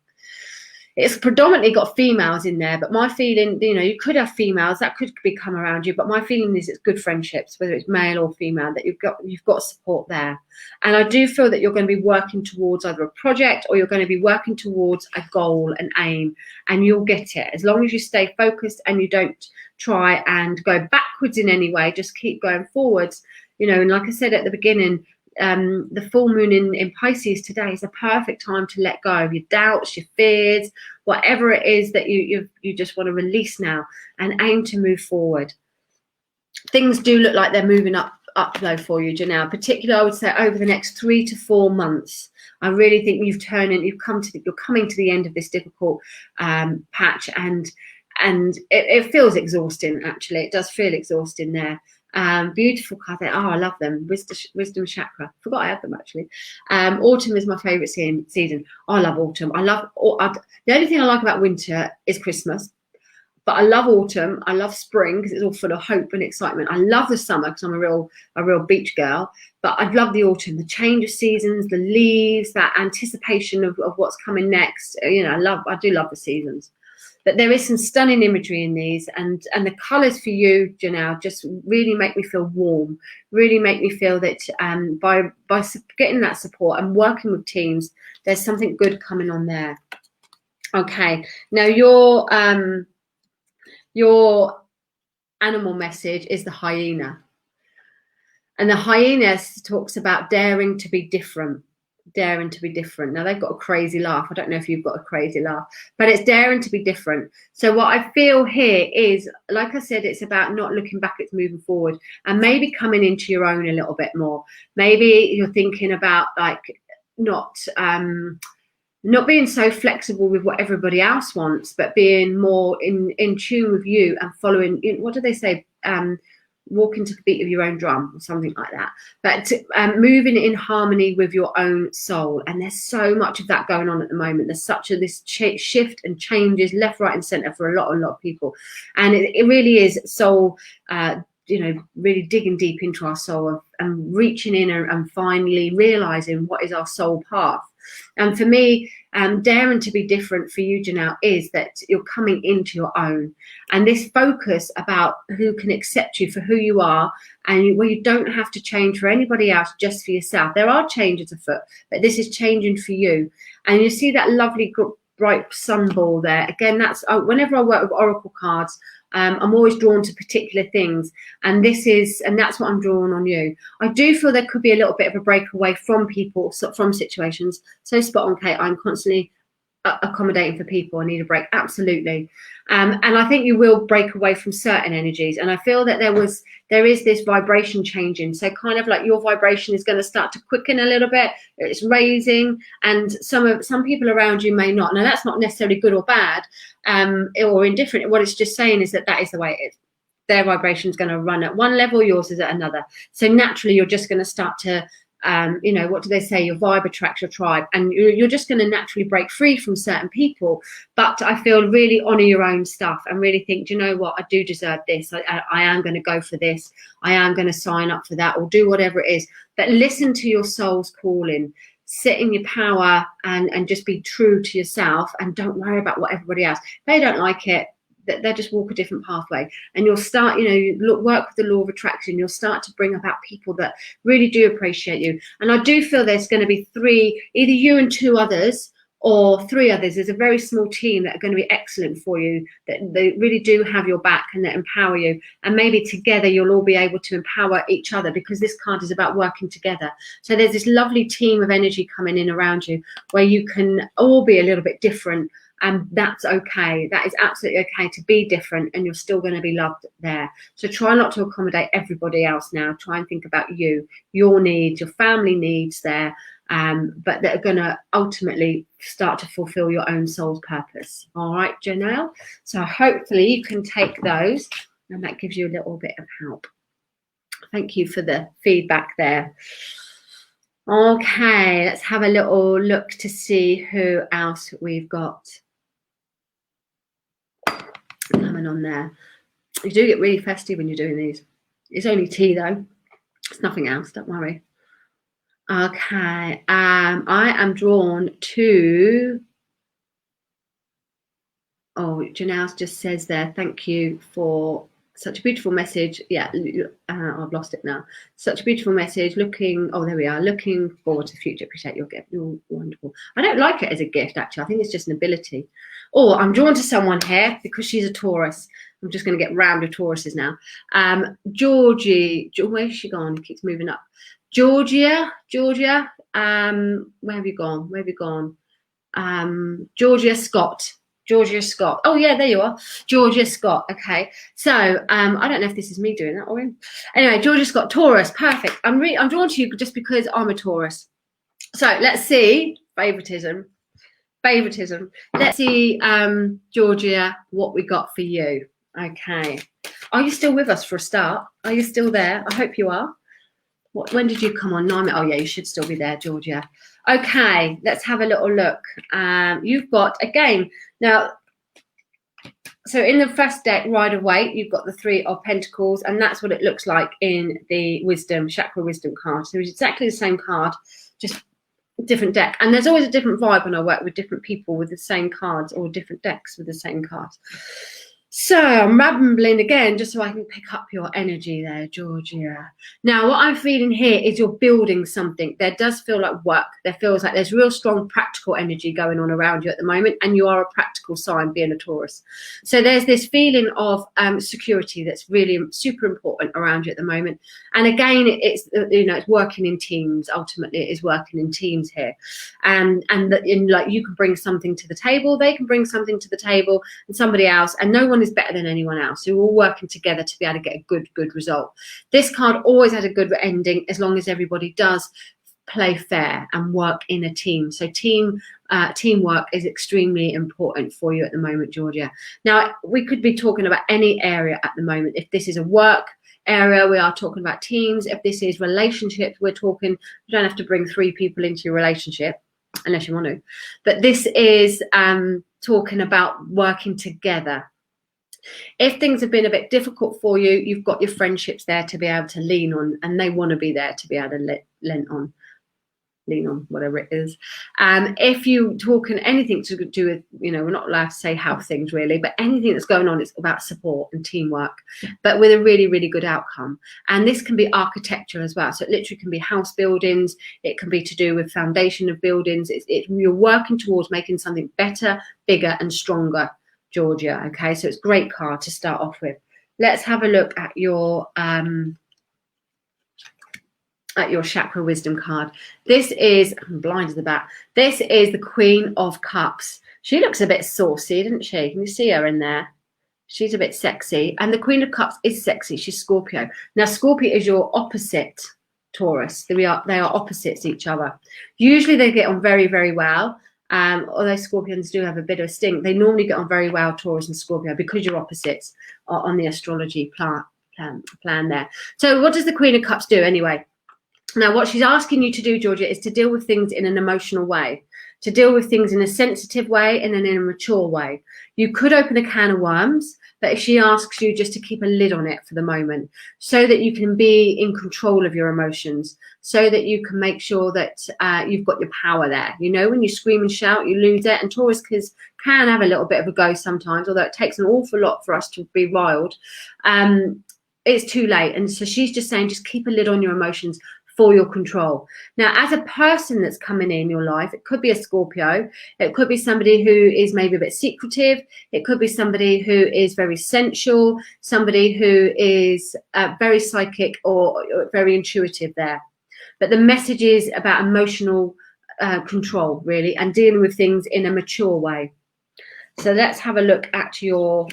It's predominantly got females in there, but my feeling, you know, you could have females that could become around you, but my feeling is it's good friendships, whether it's male or female, that you've got support there. And I do feel that you're going to be working towards either a project or you're going to be working towards a goal, an aim, and you'll get it as long as you stay focused and you don't try and go backwards in any way. Just keep going forwards, you know. And like I said at the beginning, the full moon in Pisces today is a perfect time to let go of your doubts, your fears, whatever it is that you just want to release now and aim to move forward. Things do look like they're moving up though for you, Janelle, particularly I would say over the next 3 to 4 months. I really think you're coming to the end of this difficult patch, and it feels exhausting. Actually, it does feel exhausting there. Beautiful card there. Oh, I love them. Wisdom chakra. Forgot I had them actually. Autumn is my favorite season. I love autumn. The only thing I like about winter is Christmas, but I love autumn. I love spring because it's all full of hope and excitement. I love the summer because I'm a real beach girl, but I love the autumn, the change of seasons, the leaves, that anticipation of what's coming next. You know, I do love the seasons. But there is some stunning imagery in these, and the colours for you, Janelle, just really make me feel warm, really make me feel that by getting that support and working with teams, there's something good coming on there. Okay, now your animal message is the hyena. And the hyena talks about daring to be different. Daring to be different. Now they've got a crazy laugh. I don't know if you've got a crazy laugh, but it's daring to be different. So what I feel here is, like I said, it's about not looking back, it's moving forward and maybe coming into your own a little bit more. Maybe you're thinking about like not being so flexible with what everybody else wants, but being more in tune with you and following, what do they say? Walking to the beat of your own drum or something like that, but moving in harmony with your own soul. And there's so much of that going on at the moment. There's such this shift and changes left, right and center for a lot of people, and it really is soul, really digging deep into our soul and reaching in and finally realizing what is our soul path. And for me, daring to be different for you, Janelle, is that you're coming into your own. And this focus about who can accept you for who you are, and where you don't have to change for anybody else, just for yourself. There are changes afoot, but this is changing for you. And you see that lovely bright sun ball there. Again, that's whenever I work with oracle cards, I'm always drawn to particular things, and that's what I'm drawing on you. I do feel there could be a little bit of a break away from people, from situations. So spot on, Kate. I'm constantly accommodating for people. I need a break, absolutely. And I think you will break away from certain energies. And I feel that there is this vibration changing. So kind of like your vibration is going to start to quicken a little bit. It's raising, and some people around you may not. Now that's not necessarily good or bad, or indifferent. What it's just saying is that is the way it is. Their vibration is going to run at one level, yours is at another. So naturally, you're just going to start to what do they say? Your vibe attracts your tribe, and you're just going to naturally break free from certain people. But I feel really honor your own stuff and really think, do you know what? I do deserve this. I am going to go for this. I am going to sign up for that, or do whatever it is. But listen to your soul's calling. Sit in your power and just be true to yourself, and don't worry about what everybody else. If they don't like it, they'll just walk a different pathway, and you'll start, work with the law of attraction. You'll start to bring about people that really do appreciate you. And I do feel there's going to be either you and 2 others, or 3 others. There's a very small team that are going to be excellent for you, that they really do have your back and that empower you. And maybe together you'll all be able to empower each other, because this card is about working together. So there's this lovely team of energy coming in around you where you can all be a little bit different. And that's okay. That is absolutely okay to be different, and you're still going to be loved there. So try not to accommodate everybody else now. Try and think about you, your needs, your family needs there, but that are going to ultimately start to fulfill your own soul's purpose. All right, Janelle? So hopefully you can take those, and that gives you a little bit of help. Thank you for the feedback there. Okay, let's have a little look to see who else we've got coming on there. You do get really festive when you're doing these. It's only tea though. It's nothing else, don't worry. Okay, I am drawn to... Oh, Janelle just says there, thank you for such a beautiful message. Yeah, I've lost it now. Such a beautiful message. Oh, there we are. Looking forward to the future. Appreciate your gift. You're wonderful. I don't like it as a gift, actually. I think it's just an ability. Oh, I'm drawn to someone here because she's a Taurus. I'm just going to get round of Tauruses now. Georgie, where's she gone? Keeps moving up. Georgia. Where have you gone? Georgia Scott. Oh yeah, there you are. Georgia Scott. Okay. So I don't know if this is me doing that or him. Anyway, Georgia Scott, Taurus. Perfect. I'm drawn to you just because I'm a Taurus. So let's see. Favoritism. Let's see, Georgia, what we got for you. Okay. Are you still with us for a start? Are you still there? I hope you are. When did you come on? 9 minutes. Oh yeah, you should still be there, Georgia. Okay, let's have a little look. You've got, again, now, so in the first deck, Rider-Waite, you've got the 3 of Pentacles, and that's what it looks like in the Chakra Wisdom card. So it's exactly the same card, just different deck. And there's always a different vibe when I work with different people with the same cards, or different decks with the same cards. So I'm rambling again just so I can pick up your energy there, Georgia. Now, what I'm feeling here is you're building something. There does feel like work. There feels like there's real strong practical energy going on around you at the moment, and you are a practical sign, being a Taurus. So there's this feeling of security that's really super important around you at the moment. And again, it's working in teams. Ultimately, it is working in teams here, and like you can bring something to the table, they can bring something to the table, and somebody else, and no one is better than anyone else. You're all working together to be able to get a good result. This card always has a good ending as long as everybody does play fair and work in a team. So teamwork is extremely important for you at the moment, Georgia. Now, we could be talking about any area at the moment. If this is a work area, we are talking about teams. If this is relationships, we're talking, you don't have to bring 3 people into your relationship unless you want to, but this is talking about working together. If things have been a bit difficult for you, you've got your friendships there to be able to lean on, and they want to be there to be able to lean on, whatever it is. If you talking anything to do with, we're not allowed to say how things really, but anything that's going on is about support and teamwork, but with a really, really good outcome. And this can be architecture as well. So it literally can be house buildings. It can be to do with foundation of buildings. You're working towards making something better, bigger, and stronger, Georgia. Okay, so it's a great card to start off with. Let's have a look at your Chakra Wisdom card. This is, I'm blind as a bat. This is the Queen of Cups. She looks a bit saucy, doesn't she? Can you see her in there? She's a bit sexy. And the Queen of Cups is sexy. She's Scorpio. Now, Scorpio is your opposite Taurus. They are opposites each other. Usually they get on very, very well. Although Scorpions do have a bit of a stink, they normally get on very well, Taurus and Scorpio, because you're opposites on the astrology plan there. So what does the Queen of Cups do anyway? Now, what she's asking you to do, Georgia, is to deal with things in an emotional way, to deal with things in a sensitive way and in a mature way. You could open a can of worms, but if she asks you just to keep a lid on it for the moment, so that you can be in control of your emotions, so that you can make sure that you've got your power there. When you scream and shout, you lose it. And Taurus can have a little bit of a go sometimes, although it takes an awful lot for us to be wild. It's too late. And so she's just saying, just keep a lid on your emotions for your control. Now, as a person that's coming in your life, it could be a Scorpio, it could be somebody who is maybe a bit secretive, it could be somebody who is very sensual, somebody who is very psychic or very intuitive there. But the message is about emotional control, really, and dealing with things in a mature way. So let's have a look at your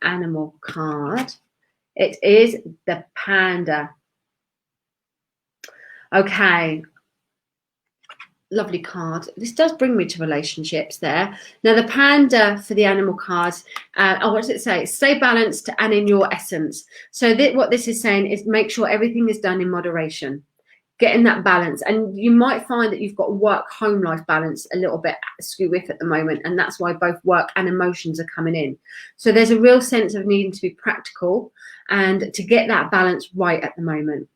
animal card. It is the panda. Okay. lovely card. This does bring me to relationships there. Now the panda for the animal cards, what does it say? Stay balanced and in your essence. So what this is saying is make sure everything is done in moderation, getting that balance. And you might find that you've got work-home life balance a little bit skew with at the moment, and that's why both work and emotions are coming in. So there's a real sense of needing to be practical and to get that balance right at the moment.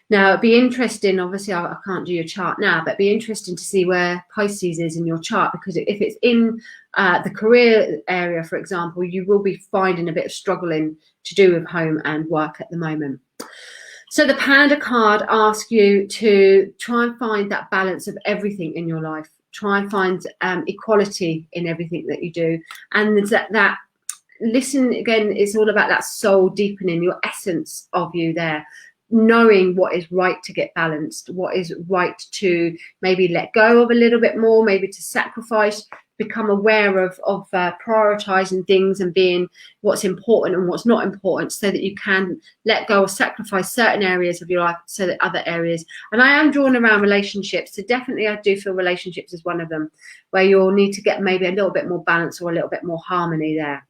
Now, it'd be interesting, obviously I can't do your chart now, but it'd be interesting to see where Pisces is in your chart, because if it's in the career area, for example, you will be finding a bit of struggling to do with home and work at the moment. So the Panda card asks you to try and find that balance of everything in your life. Try and find equality in everything that you do. And that listen, again, it's all about that soul deepening, your essence of you there. Knowing what is right to get balanced, what is right to maybe let go of a little bit more, maybe to sacrifice, become aware of prioritizing things and being what's important and what's not important, so that you can let go or sacrifice certain areas of your life so that other areas. And I am drawn around relationships, so definitely I do feel relationships is one of them, where you'll need to get maybe a little bit more balance or a little bit more harmony there.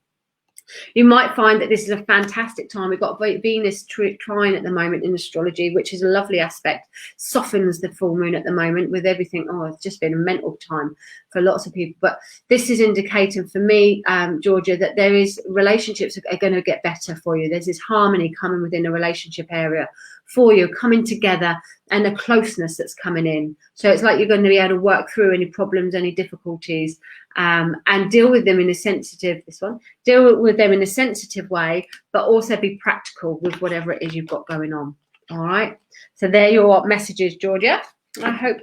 You might find that this is a fantastic time. We've got Venus trine at the moment in astrology, which is a lovely aspect. Softens the full moon at the moment with everything. Oh, it's just been a mental time for lots of people. But this is indicating for me, Georgia, that there is relationships are going to get better for you. There's this harmony coming within a relationship area for you, coming together, and a closeness that's coming in. So it's like you're going to be able to work through any problems, any difficulties, and deal with them in a sensitive, deal with them in a sensitive way, but also be practical with whatever it is you've got going on. All right. So there are your messages, Georgia. I hope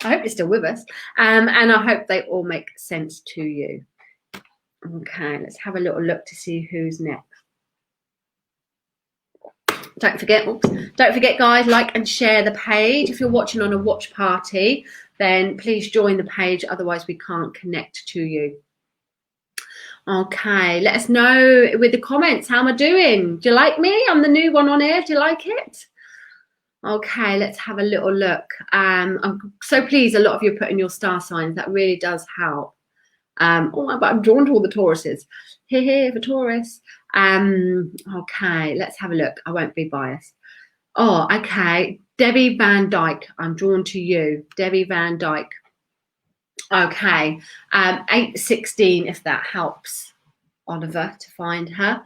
you're still with us. And I hope they all make sense to you. Okay, let's have a little look to see who's next. Don't forget, guys, like and share the page. If you're watching on a watch party, then please join the page. Otherwise, we can't connect to you. Okay, let us know with the comments. How am I doing? Do you like me? I'm the new one on here. Do you like it? Okay, let's have a little look. I'm so pleased a lot of you are putting your star signs. That really does help. But I'm drawn to all the Tauruses. Here for Taurus. Okay, let's have a look. I won't be biased. Oh, okay. Debbie Van Dyke. I'm drawn to you. Debbie Van Dyke. Okay. 816, if that helps, Oliver, to find her.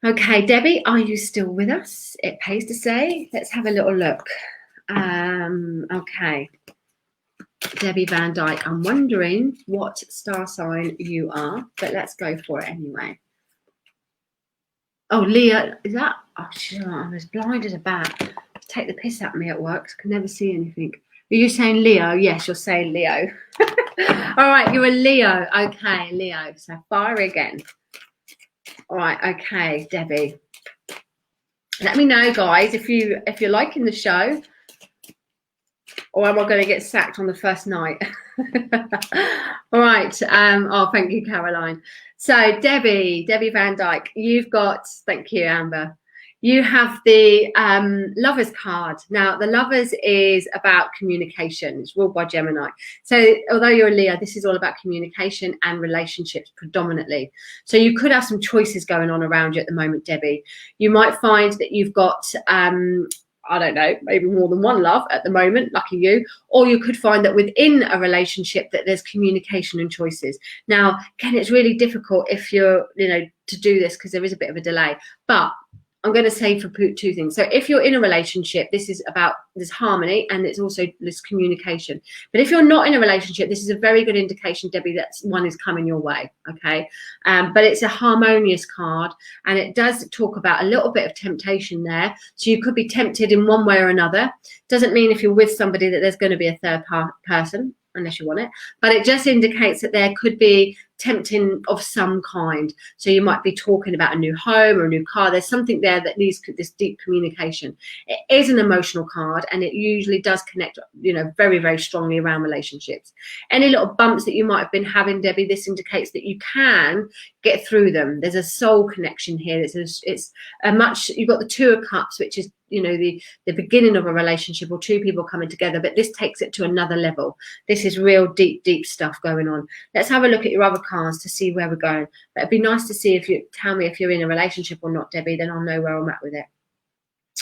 Okay, Debbie, are you still with us? It pays to say. Let's have a little look. Okay. Debbie Van Dyke. I'm wondering what star sign you are, but let's go for it anyway. Oh, Leo, is that? Oh, sure, I'm as blind as a bat. Take the piss out of me at work. I can never see anything. Are you saying Leo? Yes, you're saying Leo. All right, you're a Leo. Okay, Leo. So fire again. All right, okay, Debbie. Let me know, guys, if you're liking the show, or am I going to get sacked on the first night? All right. Oh, thank you, Caroline. So Debbie Van Dyke, you've got, thank you, Amber. You have the Lovers card. Now, the Lovers is about communication. It's ruled by Gemini. So although you're a Leo, this is all about communication and relationships predominantly. So you could have some choices going on around you at the moment, Debbie. You might find that you've got I don't know, maybe more than one love at the moment, lucky you. Or you could find that within a relationship that there's communication and choices. Now, again, it's really difficult if you're, to do this because there is a bit of a delay. But I'm going to say for two things. So if you're in a relationship, this is about this harmony and it's also this communication. But if you're not in a relationship, this is a very good indication, Debbie, that one is coming your way. Okay. But it's a harmonious card and it does talk about a little bit of temptation there. So you could be tempted in one way or another. Doesn't mean if you're with somebody that there's going to be a third person, unless you want it. But it just indicates that there could be tempting of some kind. So you might be talking about a new home or a new car. There's something there that needs this deep communication. It is an emotional card, and it usually does connect, very, very strongly around relationships. Any little bumps that you might have been having, Debbie, this indicates that you can get through them. There's a soul connection here. It's a much, you've got the Two of Cups, which is, the beginning of a relationship or two people coming together, but this takes it to another level. This is real deep stuff going on. Let's have a look at your other cards to see where we're going. But it'd be nice to see if you tell me if you're in a relationship or not, Debbie, then I'll know where I'm at with it.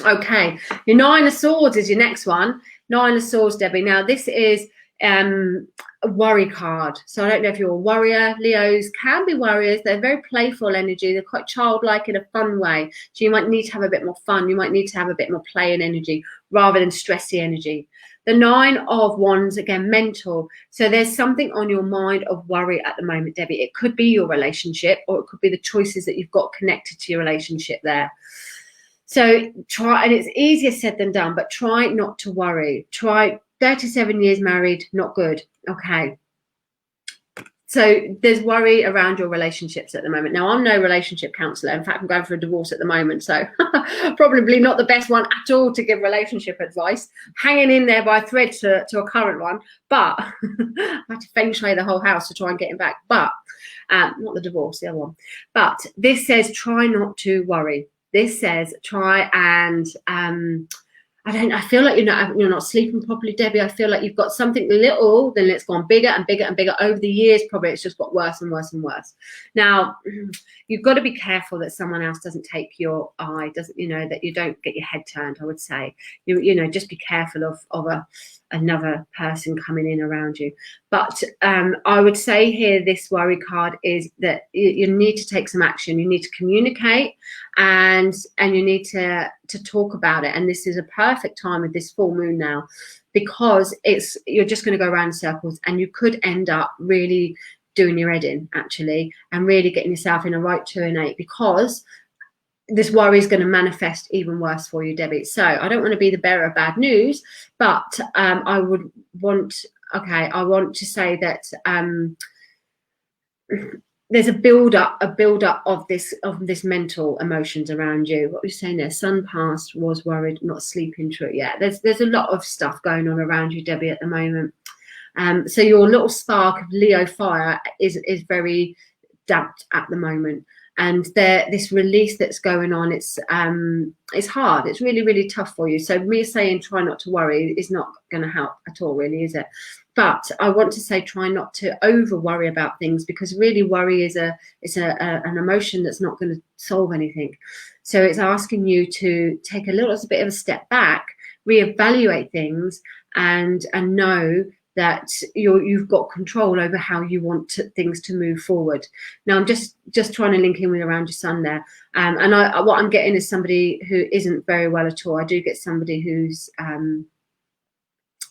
Okay, your Nine of Swords is your next one. Nine of Swords, Debbie. Now this is a worry card. So I don't know if you're a worrier. Leos can be worriers. They're very playful energy. They're quite childlike in a fun way. So you might need to have a bit more fun. You might need to have a bit more play and energy rather than stressy energy. The Nine of Wands, again, mental. So there's something on your mind of worry at the moment, Debbie. It could be your relationship, or it could be the choices that you've got connected to your relationship there. So try, and it's easier said than done, but try not to worry. Try 37 years married, not good. Okay. So there's worry around your relationships at the moment. Now, I'm no relationship counsellor. In fact, I'm going for a divorce at the moment. So probably not the best one at all to give relationship advice. Hanging in there by a thread to a current one. But I had to feng shui the whole house to try and get him back. But not the divorce, the other one. But this says try not to worry. This says try and I feel like you're not sleeping properly, Debbie. I feel like you've got something little, then it's gone bigger and bigger and bigger over the years. Probably it's just got worse and worse and worse. Now, you've got to be careful that someone else doesn't take your eye, that you don't get your head turned. I would say, just be careful of another person coming in around you. But I would say here, this worry card is that you need to take some action. You need to communicate, and you need to talk about it. And this is a perfect time with this full moon now, because you're just going to go around in circles, and you could end up really doing your head in, actually, and really getting yourself in a right 2 and 8, because this worry is going to manifest even worse for you, Debbie. So I don't want to be the bearer of bad news, but I want to say that there's a build up of this mental emotions around you. What were you saying there? Sun passed, was worried, not sleeping through it yet. There's a lot of stuff going on around you, Debbie, at the moment. So your little spark of Leo fire is very damped at the moment. And this release that's going on, it's hard. It's really, really tough for you. So me saying try not to worry is not going to help at all, really, is it? But I want to say try not to over worry about things, because really worry is an emotion that's not going to solve anything. So it's asking you to take a little bit of a step back, reevaluate things, and know that you've got control over how you want things to move forward. Now, I'm just trying to link in with around your sun there. And what I'm getting is somebody who isn't very well at all. I do get somebody who's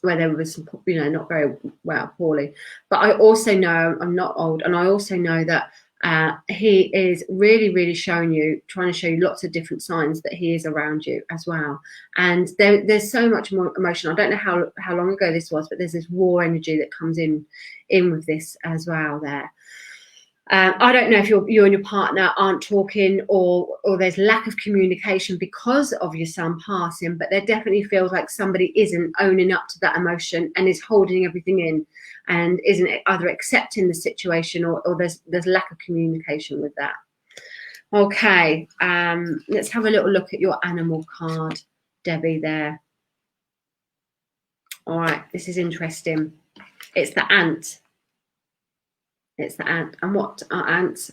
where there was, not very well, poorly. But I also know, I'm not old, and I also know that he is really, really trying to show you lots of different signs that he is around you as well. And there's so much more emotion. I don't know how long ago this was, but there's this war energy that comes in with this as well there. I don't know if you and your partner aren't talking, or there's lack of communication because of your son passing, but there definitely feels like somebody isn't owning up to that emotion and is holding everything in, and isn't either accepting the situation, or there's lack of communication with that. Okay, let's have a little look at your animal card, Debbie, there. All right, this is interesting. It's the ant. It's the ant. And what are ants?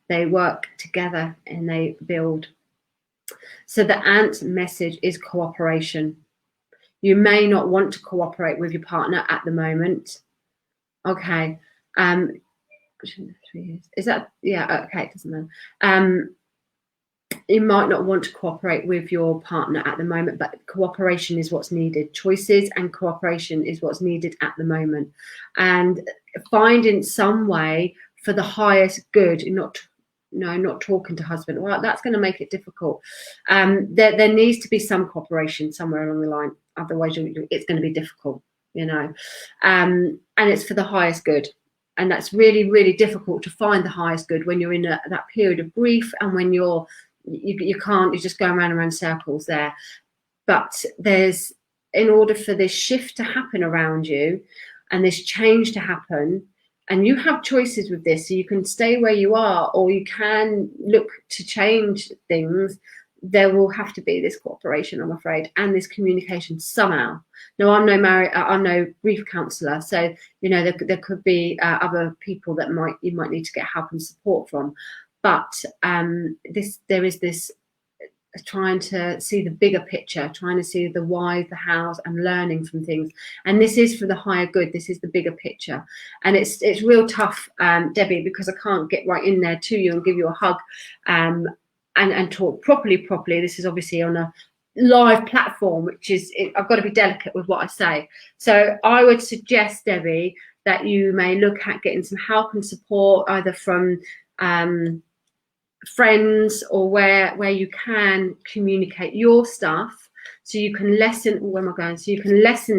They work together and they build. So the ant message is cooperation. You may not want to cooperate with your partner at the moment. Okay. 3 years. Is that, yeah, okay, it doesn't matter. You might not want to cooperate with your partner at the moment, but cooperation is what's needed. Choices and cooperation is what's needed at the moment. And finding some way for the highest good, not talking to husband. Well, that's going to make it difficult. There needs to be some cooperation somewhere along the line. Otherwise, it's going to be difficult, and it's for the highest good. and that's really, really difficult to find the highest good when you're in that period of grief, and when you just go around circles there. But in order for this shift to happen around you and this change to happen, and you have choices with this, so you can stay where you are or you can look to change things, there will have to be this cooperation, I'm afraid, and this communication somehow. Now, I'm no grief counsellor, so there could be other people that you might need to get help and support from. But there is this trying to see the bigger picture, trying to see the why, the hows, and learning from things. And this is for the higher good. This is the bigger picture. And it's real tough, Debbie, because I can't get right in there to you and give you a hug and talk properly. This is obviously on a live platform, which is, I've got to be delicate with what I say. So I would suggest, Debbie, that you may look at getting some help and support, either from friends or where you can communicate your stuff, so you can lessen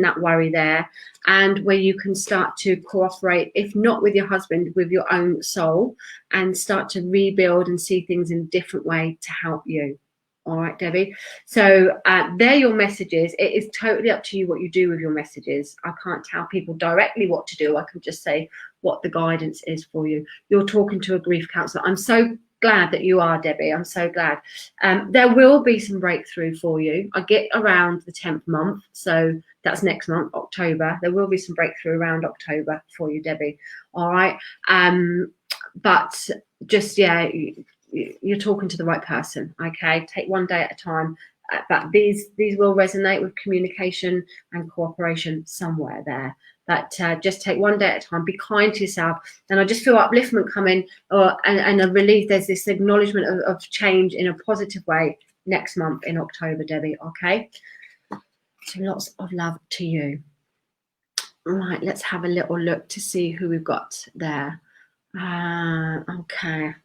that worry there, and where you can start to cooperate, if not with your husband, with your own soul, and start to rebuild and see things in a different way to help you. All right, Debbie. So they're your messages. It is totally up to you what you do with your messages. I can't tell people directly what to do. I can just say what the guidance is for you. You're talking to a grief counsellor. I'm so glad that you are, Debbie. I'm so glad. There will be some breakthrough for you. I get around the 10th month, so that's next month, October. There will be some breakthrough around October for you, Debbie. All right. But just, you're talking to the right person. Okay, take one day at a time. But these will resonate with communication and cooperation somewhere there. But just take one day at a time. Be kind to yourself. And I just feel upliftment coming, and a relief. There's this acknowledgement of change in a positive way next month in October, Debbie. Okay. So lots of love to you. All right, let's have a little look to see who we've got there. Okay.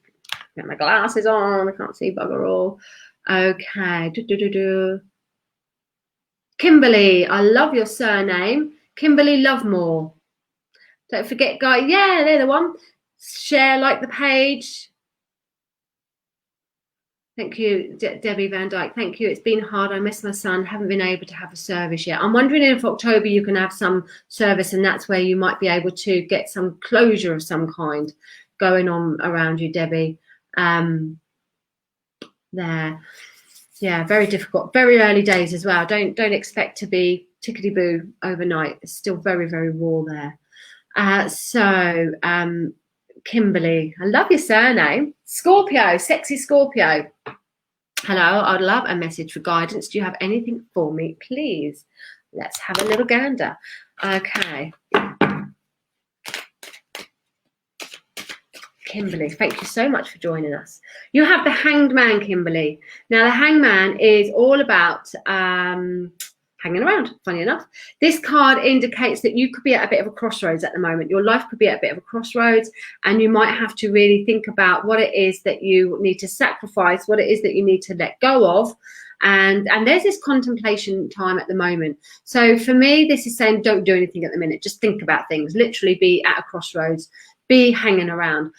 Get my glasses on. I can't see bugger all. Okay. Kimberly, I love your surname. Kimberly Lovemore. Don't forget, guys. Yeah, they're the one. Share, like the page. Thank you, Debbie Van Dyke. Thank you. It's been hard. I miss my son. Haven't been able to have a service yet. I'm wondering if October you can have some service, and that's where you might be able to get some closure of some kind going on around you, Debbie. There. Yeah, very difficult. Very early days as well. Don't expect to be tickety-boo overnight. It's still very, very raw there. Kimberly, I love your surname. Scorpio, sexy Scorpio. Hello, I'd love a message for guidance. Do you have anything for me, please? Let's have a little gander. Okay. Kimberly, thank you so much for joining us. You have the Hanged Man, Kimberly. Now, the Hanged Man is all about hanging around, funny enough. This card indicates that you could be at a bit of a crossroads at the moment. Your life could be at a bit of a crossroads, and you might have to really think about what it is that you need to sacrifice, what it is that you need to let go of. And there's this contemplation time at the moment. So for me, this is saying don't do anything at the minute. Just think about things. Literally be at a crossroads. Be hanging around.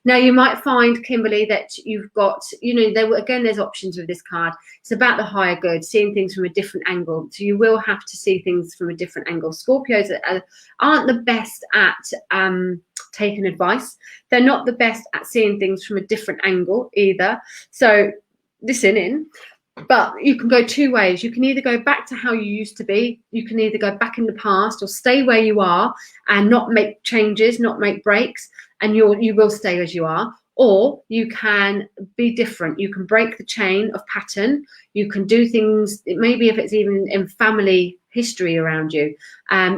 Now, you might find, Kimberly, that you've got, there's options with this card. It's about the higher good, seeing things from a different angle. So you will have to see things from a different angle. Scorpios aren't the best at taking advice. They're not the best at seeing things from a different angle either. So listen in. But you can go two ways. You can either go back to how you used to be. You can either go back in the past or stay where you are and not make changes, not make breaks, and you will stay as you are. Or you can be different. You can break the chain of pattern. You can do things, maybe if it's even in family history around you,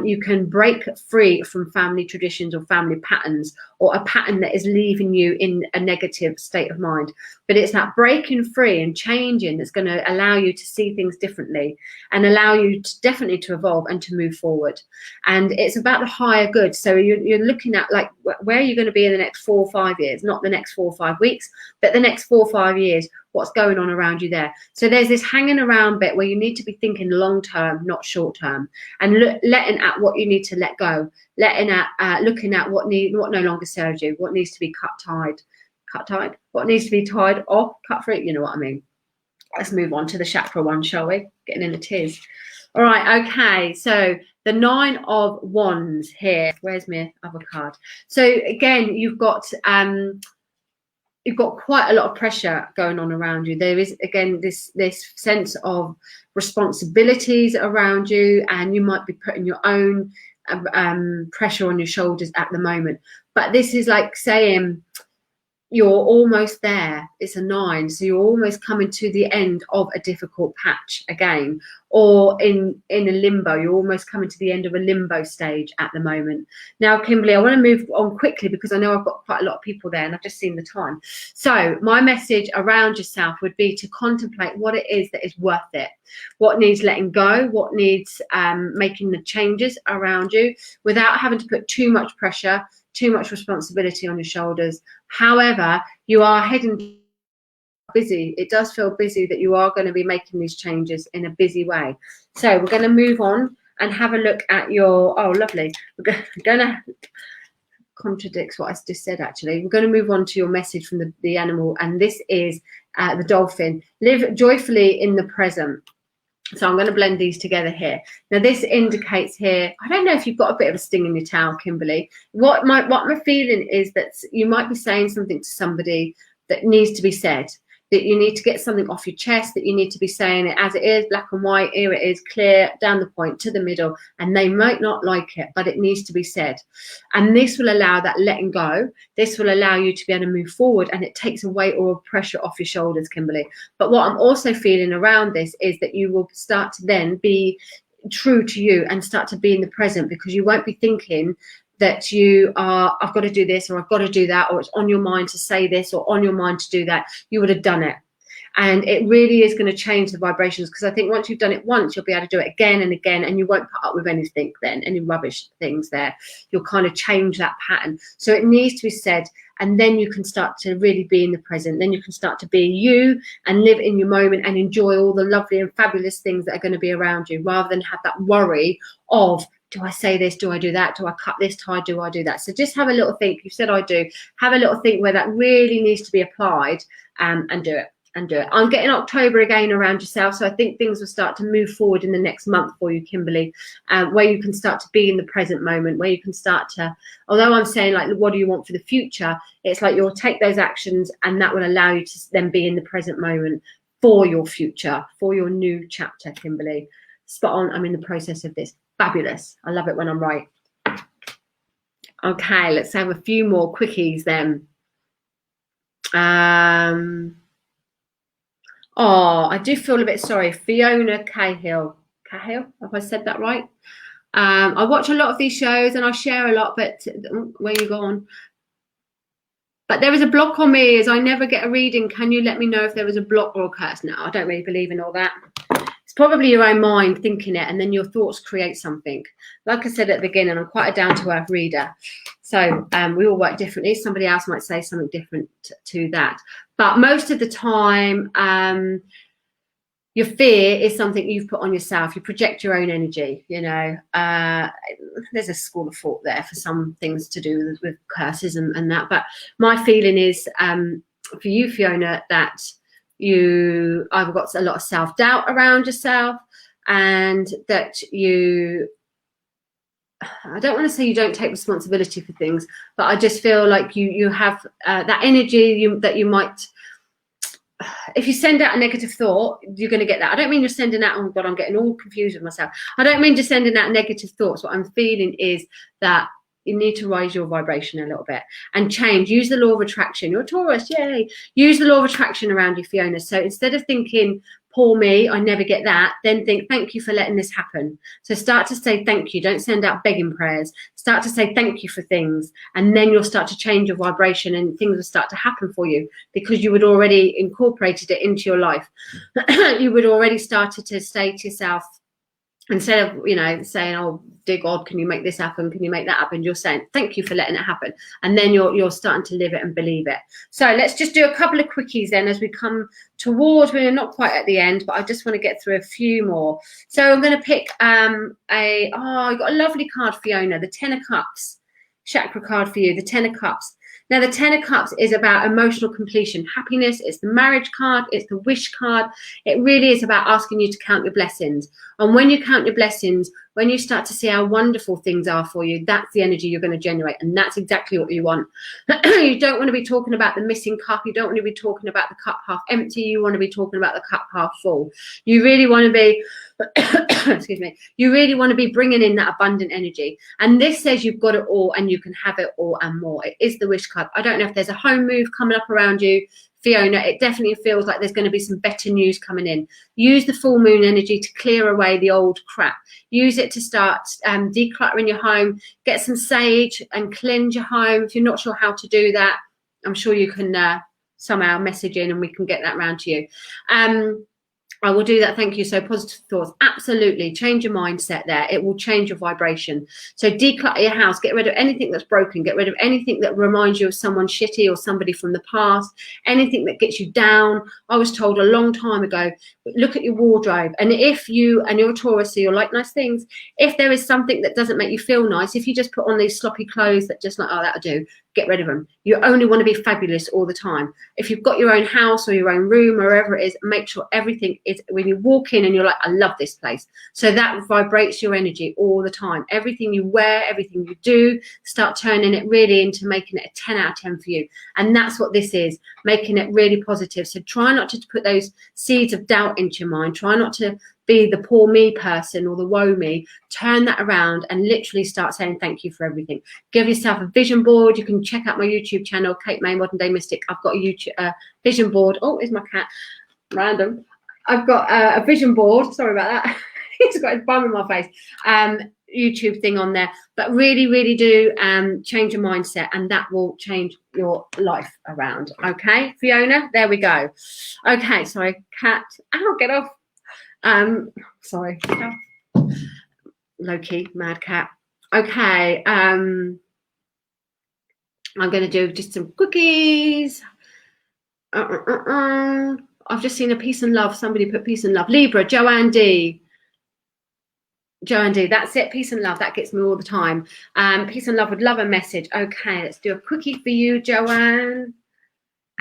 you can break free from family traditions or family patterns, or a pattern that is leaving you in a negative state of mind. But it's that breaking free and changing that's going to allow you to see things differently and allow you to definitely to evolve and to move forward. And it's about the higher good. So you're looking at, like, where are you going to be in the next 4 or 5 years? Not the next 4 or 5 weeks, but the next 4 or 5 years. What's going on around you there? So there's this hanging around bit where you need to be thinking long term, not short term, and let letting at what you need to let go, letting at looking at what no longer serves you, what needs to be cut tied, what needs to be tied off, cut free. You know what I mean? Let's move on to the chakra one, shall we? Getting in the tears. All right, okay. So the 9 of Wands here. Where's my other card? So again, you've got quite a lot of pressure going on around you. There is, again, this sense of responsibilities around you, and you might be putting your own pressure on your shoulders at the moment. But this is like saying you're almost there. It's a 9, so you're almost coming to the end of a difficult patch again, or in a limbo. You're almost coming to the end of a limbo stage at the moment. Now, Kimberly, I want to move on quickly because I know I've got quite a lot of people there and I've just seen the time. So my message around yourself would be to contemplate what it is that is worth it, what needs letting go, what needs making the changes around you without having to put too much pressure, too much responsibility on your shoulders. However, you are heading busy. It does feel busy that you are going to be making these changes in a busy way. So we're going to move on and have a look at your, oh, lovely. We're going to contradicts what I just said, actually. We're going to move on to your message from the animal, and this is the dolphin. Live joyfully in the present. So I'm going to blend these together here. Now this indicates here, I don't know if you've got a bit of a sting in your tail, Kimberly. What my feeling is that you might be saying something to somebody that needs to be said, that you need to get something off your chest, that you need to be saying it as it is, black and white, here it is, clear, down the point, to the middle, and they might not like it, but it needs to be said. And this will allow that letting go. This will allow you to be able to move forward, and it takes away all pressure off your shoulders, Kimberly. But what I'm also feeling around this is that you will start to then be true to you and start to be in the present, because you won't be thinking that you are, I've got to do this, or I've got to do that, or it's on your mind to say this, or on your mind to do that. You would have done it. And it really is going to change the vibrations, because I think once you've done it once, you'll be able to do it again and again, and you won't put up with anything then, any rubbish things there. You'll kind of change that pattern. So it needs to be said, and then you can start to really be in the present. Then you can start to be you and live in your moment and enjoy all the lovely and fabulous things that are going to be around you, rather than have that worry of, do I say this? Do I do that? Do I cut this tie? Do I do that? So just have a little think. You said I do. Have a little think where that really needs to be applied, and do it. And do it. I'm getting October again around yourself, so I think things will start to move forward in the next month for you, Kimberly, where you can start to be in the present moment, where you can start to, although I'm saying like, what do you want for the future? It's like you'll take those actions, and that will allow you to then be in the present moment for your future, for your new chapter, Kimberly. Spot on. I'm in the process of this. Fabulous. I love it when I'm right. Okay, let's have a few more quickies then. Oh, I do feel a bit sorry. Fiona Cahill. Cahill, have I said that right? I watch a lot of these shows and I share a lot, but where you gone? But there is a block on me as I never get a reading. Can you let me know if there is a block or a curse? No, I don't really believe in all that. It's probably your own mind thinking it, and then your thoughts create something. Like I said at the beginning, I'm quite a down-to-earth reader. So we all work differently. Somebody else might say something different to that. But most of the time, your fear is something you've put on yourself. You project your own energy, you know. There's a school of thought there for some things to do with curses and that. But my feeling is, for you, Fiona, that you either got a lot of self-doubt around yourself, and that you, I don't want to say you don't take responsibility for things, but I just feel like you have that energy that you might, if you send out a negative thought, you're going to get that. I don't mean you're sending out, oh God, I'm getting all confused with myself. I don't mean just sending out negative thoughts. What I'm feeling is that you need to raise your vibration a little bit and change. Use the law of attraction. You're a Taurus, yay. Use the law of attraction around you, Fiona. So instead of thinking, poor me, I never get that, then think, thank you for letting this happen. So start to say thank you. Don't send out begging prayers. Start to say thank you for things, and then you'll start to change your vibration, and things will start to happen for you because you would already incorporated it into your life. You would already started to say to yourself, instead of, you know, saying, oh dear God, can you make this happen, can you make that happen, you're saying thank you for letting it happen, and then you're starting to live it and believe it. So let's just do a couple of quickies then as we come towards, we're not quite at the end, but I just want to get through a few more. So I'm going to pick I got a lovely card, Fiona, the Ten of Cups chakra card for you, the Ten of Cups. Now, the Ten of Cups is about emotional completion, happiness. It's the marriage card. It's the wish card. It really is about asking you to count your blessings. And when you count your blessings, when you start to see how wonderful things are for you, that's the energy you're going to generate. And that's exactly what you want. You don't want to be talking about the missing cup. You don't want to be talking about the cup half empty. You want to be talking about the cup half full. You really want to be, excuse me, you really want to be bringing in that abundant energy. And this says you've got it all and you can have it all and more. It is the wish card. I don't know if there's a home move coming up around you, Fiona. It definitely feels like there's going to be some better news coming in. Use the full moon energy to clear away the old crap. Use it to start decluttering your home. Get some sage and cleanse your home. If you're not sure how to do that, I'm sure you can somehow message in and we can get that round to you. I will do that. Thank you. So positive thoughts. Absolutely. Change your mindset there. It will change your vibration. So declutter your house. Get rid of anything that's broken. Get rid of anything that reminds you of someone shitty or somebody from the past. Anything that gets you down. I was told a long time ago, look at your wardrobe. And if you, and you're a Taurus, so you like nice things, if there is something that doesn't make you feel nice, if you just put on these sloppy clothes that just like, oh, that'll do, get rid of them. You only want to be fabulous all the time. If you've got your own house or your own room or wherever it is, make sure everything is, when you walk in and you're like, I love this place. So that vibrates your energy all the time. Everything you wear, everything you do, start turning it really into making it a 10 out of 10 for you. And that's what this is, making it really positive. So try not to put those seeds of doubt into your mind. Try not to be the poor me person or the woe me. Turn that around and literally start saying thank you for everything. Give yourself a vision board. You can check out my YouTube channel, Kate May Modern Day Mystic. I've got a YouTube vision board. Oh, here's my cat. Random. I've got a vision board. Sorry about that. He's got his bum in my face. YouTube thing on there. But really, really do change your mindset, and that will change your life around. Okay, Fiona, there we go. Okay, sorry, cat. Ow, get off. Sorry. Low-key, mad cat. Okay, I'm going to do just some cookies. I've just seen a peace and love. Somebody put peace and love. Libra, Joanne D. Joanne D, that's it. Peace and love. That gets me all the time. Peace and love would love a message. Okay, let's do a quickie for you, Joanne.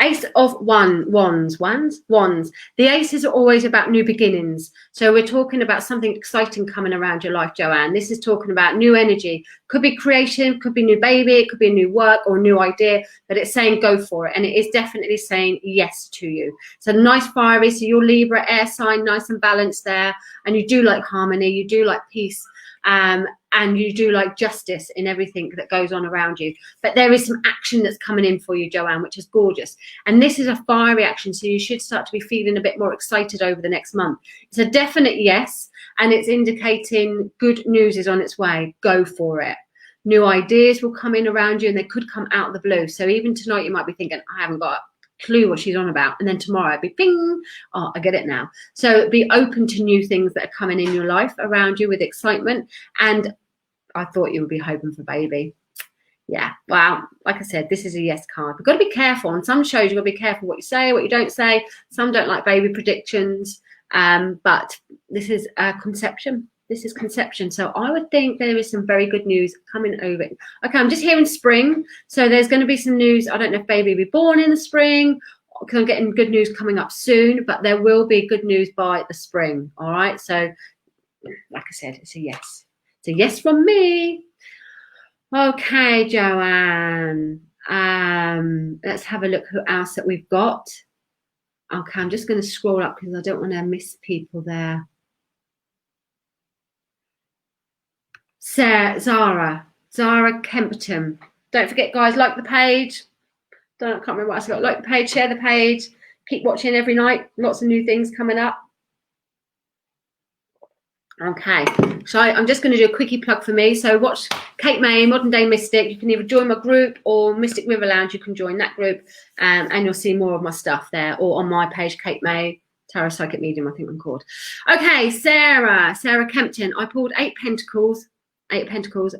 Ace of Wands. The aces are always about new beginnings. So we're talking about something exciting coming around your life, Joanne. This is talking about new energy. Could be creation, could be new baby, it could be a new work or a new idea, but it's saying go for it. And it is definitely saying yes to you. So nice fiery, so you're Libra, air sign, nice and balanced there. And you do like harmony, you do like peace. And you do like justice in everything that goes on around you. But there is some action that's coming in for you, Joanne, which is gorgeous. And this is a fiery action, so you should start to be feeling a bit more excited over the next month. It's a definite yes, and it's indicating good news is on its way. Go for it. New ideas will come in around you, and they could come out of the blue. So even tonight, you might be thinking, I haven't got clue what she's on about, and then tomorrow it'd be ping, oh, I get it now. So be open to new things that are coming in your life around you with excitement. And I thought you would be hoping for baby. Yeah, wow, like I said, this is a yes card. We've got to be careful on some shows. You've got to be careful what you say, what you don't say. Some don't like baby predictions, but this is conception. This is conception. So I would think there is some very good news coming over. Okay, I'm just hearing spring. So there's going to be some news. I don't know if baby will be born in the spring, because I'm getting good news coming up soon, but there will be good news by the spring. All right. So like I said, it's a yes. It's a yes from me. Okay, Joanne. Let's have a look who else that we've got. Okay, I'm just going to scroll up because I don't want to miss people there. Zara Kempton. Don't forget, guys, like the page. I can't remember what else I got. Like the page, share the page. Keep watching every night. Lots of new things coming up. Okay, so I'm just going to do a quickie plug for me. So watch Kate May, Modern Day Mystic. You can either join my group or Mystic River Lounge. You can join that group, and you'll see more of my stuff there, or on my page, Kate May Tarot Psychic Medium, I think I'm called. Okay, Sarah Kempton. I pulled 8 Pentacles,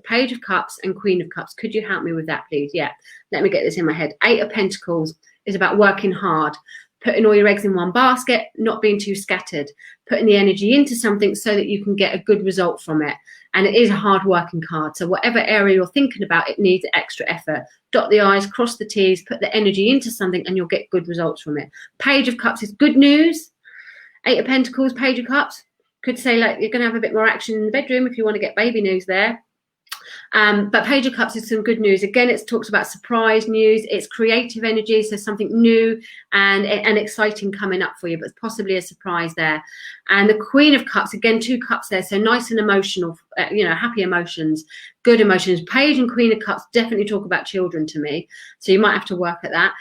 Page of Cups, and Queen of Cups. Could you help me with that, please? Yeah, let me get this in my head. 8 of Pentacles is about working hard, putting all your eggs in one basket, not being too scattered, putting the energy into something so that you can get a good result from it. And it is a hard working card. So whatever area you're thinking about, it needs extra effort. Dot the I's, cross the T's, put the energy into something, and you'll get good results from it. Page of Cups is good news. 8 of Pentacles, Page of Cups. Could say like you're going to have a bit more action in the bedroom if you want to get baby news there. But Page of Cups is some good news. Again, it talks about surprise news. It's creative energy, so something new and exciting coming up for you, but possibly a surprise there. And the Queen of Cups, again, 2 cups there, so nice and emotional, happy emotions, good emotions. Page and Queen of Cups definitely talk about children to me, so you might have to work at that.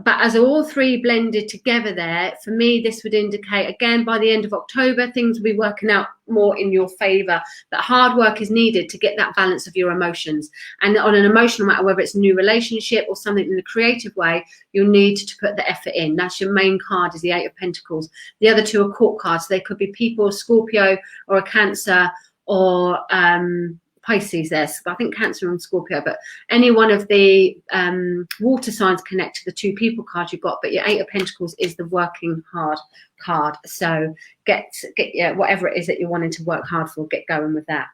But as all 3 blended together there, for me, this would indicate, again, by the end of October, things will be working out more in your favor. That hard work is needed to get that balance of your emotions. And on an emotional matter, whether it's a new relationship or something in a creative way, you'll need to put the effort in. That's your main card, is the 8 of Pentacles. The other 2 are court cards. They could be people, Scorpio or a Cancer or Pisces there. So I think Cancer and Scorpio, but any one of the water signs connect to the 2 people cards you've got. But your 8 of Pentacles is the working hard card. So get whatever it is that you're wanting to work hard for, get going with that.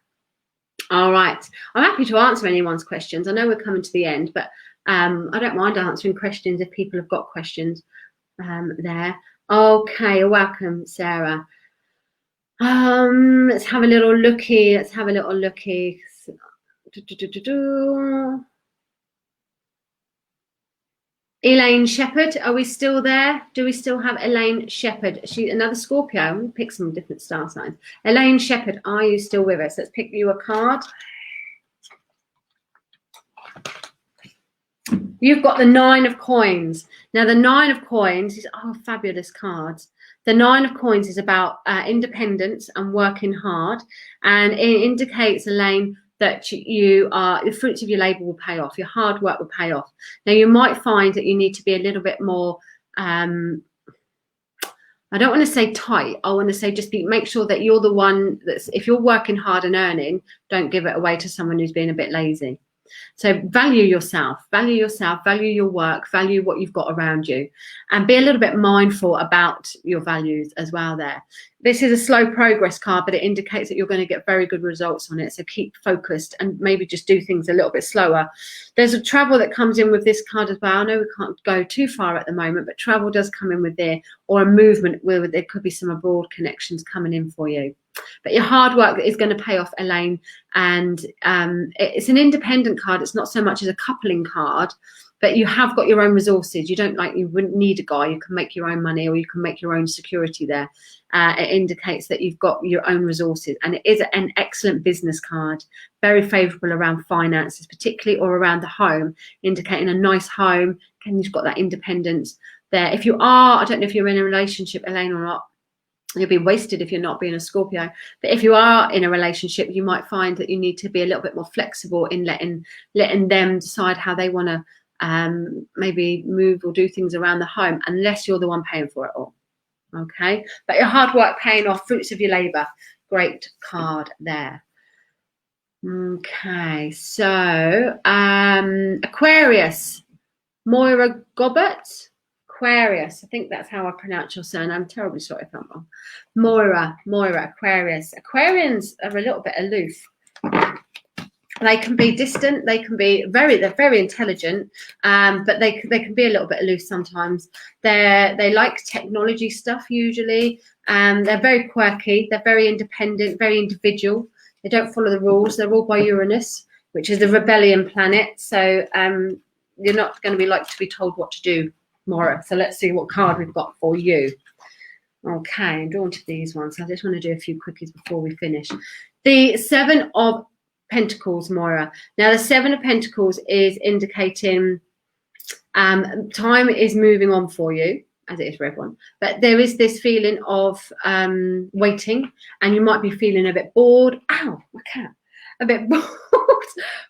All right. I'm happy to answer anyone's questions. I know we're coming to the end, but I don't mind answering questions if people have got questions there. Okay, welcome, Sarah. Let's have a little looky. Elaine Shepherd, are we still there? Do we still have Elaine Shepherd? She another Scorpio. I'm going to pick some different star signs. Elaine Shepherd, are you still with us? Let's pick you a card. You've got the 9 of Coins. Now, the 9 of Coins is, fabulous cards. The 9 of Coins is about independence and working hard. And it indicates, Elaine, that the fruits of your labour will pay off. Your hard work will pay off. Now, you might find that you need to be a little bit more, I don't want to say tight. I want to say just make sure that you're the one that's, if you're working hard and earning, don't give it away to someone who's being a bit lazy. So value yourself, value your work, value what you've got around you, and be a little bit mindful about your values as well there. This is a slow progress card, but it indicates that you're going to get very good results on it. So keep focused and maybe just do things a little bit slower. There's a travel that comes in with this card as well. I know we can't go too far at the moment, but travel does come in with there, or a movement where there could be some abroad connections coming in for you. But your hard work is going to pay off, Elaine. And it's an independent card. It's not so much as a coupling card, but you have got your own resources. You wouldn't need a guy. You can make your own money, or you can make your own security there. It indicates that you've got your own resources, and it is an excellent business card, very favourable around finances, particularly, or around the home, indicating a nice home. And you've got that independence there. If you are, I don't know if you're in a relationship, Elaine, or not. You'll be wasted if you're not being a Scorpio. But if you are in a relationship, you might find that you need to be a little bit more flexible in letting them decide how they want to maybe move or do things around the home, unless you're the one paying for it all. Okay, but your hard work paying off, fruits of your labour. Great card there. Okay, so Aquarius, Moira Gobbert. Aquarius, I think that's how I pronounce your surname. I'm terribly sorry if I'm wrong. Moira, Aquarius. Aquarians are a little bit aloof. They can be distant. They can be they're very intelligent, but they can be a little bit aloof sometimes. They like technology stuff usually. They're very quirky. They're very independent, very individual. They don't follow the rules. They're ruled by Uranus, which is the rebellion planet. So you're not going to be like to be told what to do, Moira. So let's see what card we've got for you. Okay, I'm drawn to these ones. I just want to do a few quickies before we finish. The 7 of Pentacles, Moira. Now, the 7 of Pentacles is indicating time is moving on for you, as it is for everyone. But there is this feeling of waiting, and you might be feeling a bit bored. Ow, my cat. A bit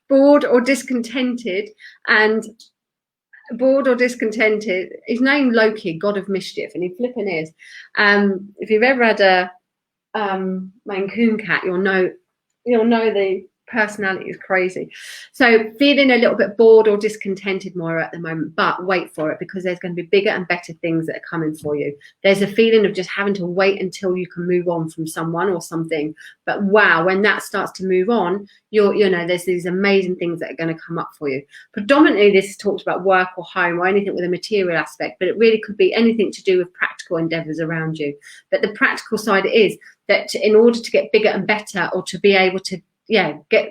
bored or discontented, and Bored or discontented. He's named Loki, God of Mischief, and he flipping is. If you've ever had a Maine Coon cat, you'll know the personality is crazy. So feeling a little bit bored or discontented, Moira, at the moment, but wait for it, because there's going to be bigger and better things that are coming for you. There's a feeling of just having to wait until you can move on from someone or something, but wow, when that starts to move on, there's these amazing things that are going to come up for you. Predominantly this talks about work or home or anything with a material aspect, but it really could be anything to do with practical endeavors around you. But the practical side is that in order to get bigger and better, or to be able to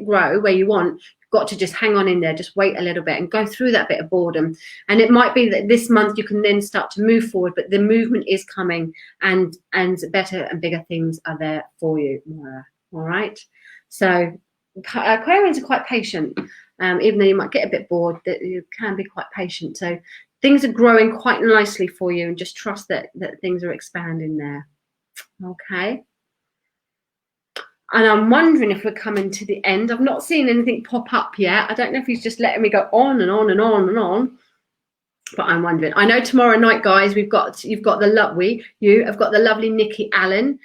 grow where you want, you've got to just hang on in there, just wait a little bit and go through that bit of boredom. And it might be that this month you can then start to move forward, but the movement is coming, and better and bigger things are there for you, Moira. All right, so Aquarians are quite patient, even though you might get a bit bored, that you can be quite patient. So things are growing quite nicely for you, and just trust that things are expanding there. Okay. And I'm wondering if we're coming to the end. I've not seen anything pop up yet. I don't know if he's just letting me go on and on and on and on. But I'm wondering. I know tomorrow night, guys, you've got the lovely Nikki Allen.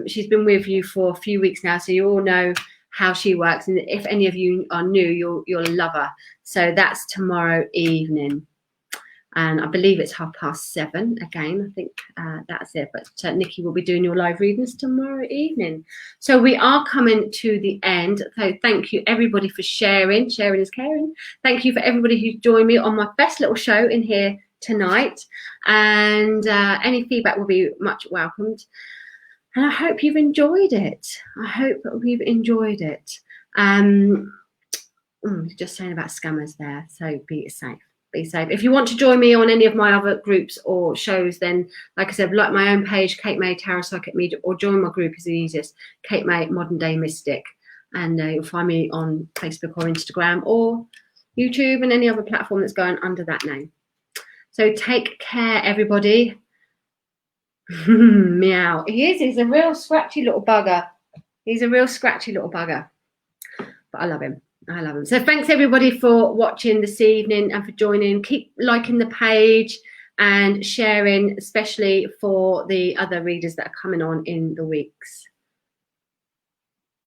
She's been with you for a few weeks now, so you all know how she works. And if any of you are new, you'll love her. So that's tomorrow evening. And I believe it's 7:30 again. I think that's it. But Nikki will be doing your live readings tomorrow evening. So we are coming to the end. So thank you everybody for sharing. Sharing is caring. Thank you for everybody who joined me on my best little show in here tonight. And any feedback will be much welcomed. And I hope you've enjoyed it. Just saying about scammers there. So be safe. Be safe. If you want to join me on any of my other groups or shows, then like I said, like my own page, Kate May Tarot Psychic Media, or join my group is the easiest, Kate May Modern Day Mystic, and you'll find me on Facebook or Instagram or YouTube and any other platform that's going under that name. So take care, everybody. Meow. He's a real scratchy little bugger. But I love him. So thanks everybody for watching this evening and for joining. Keep liking the page and sharing, especially for the other readers that are coming on in the weeks.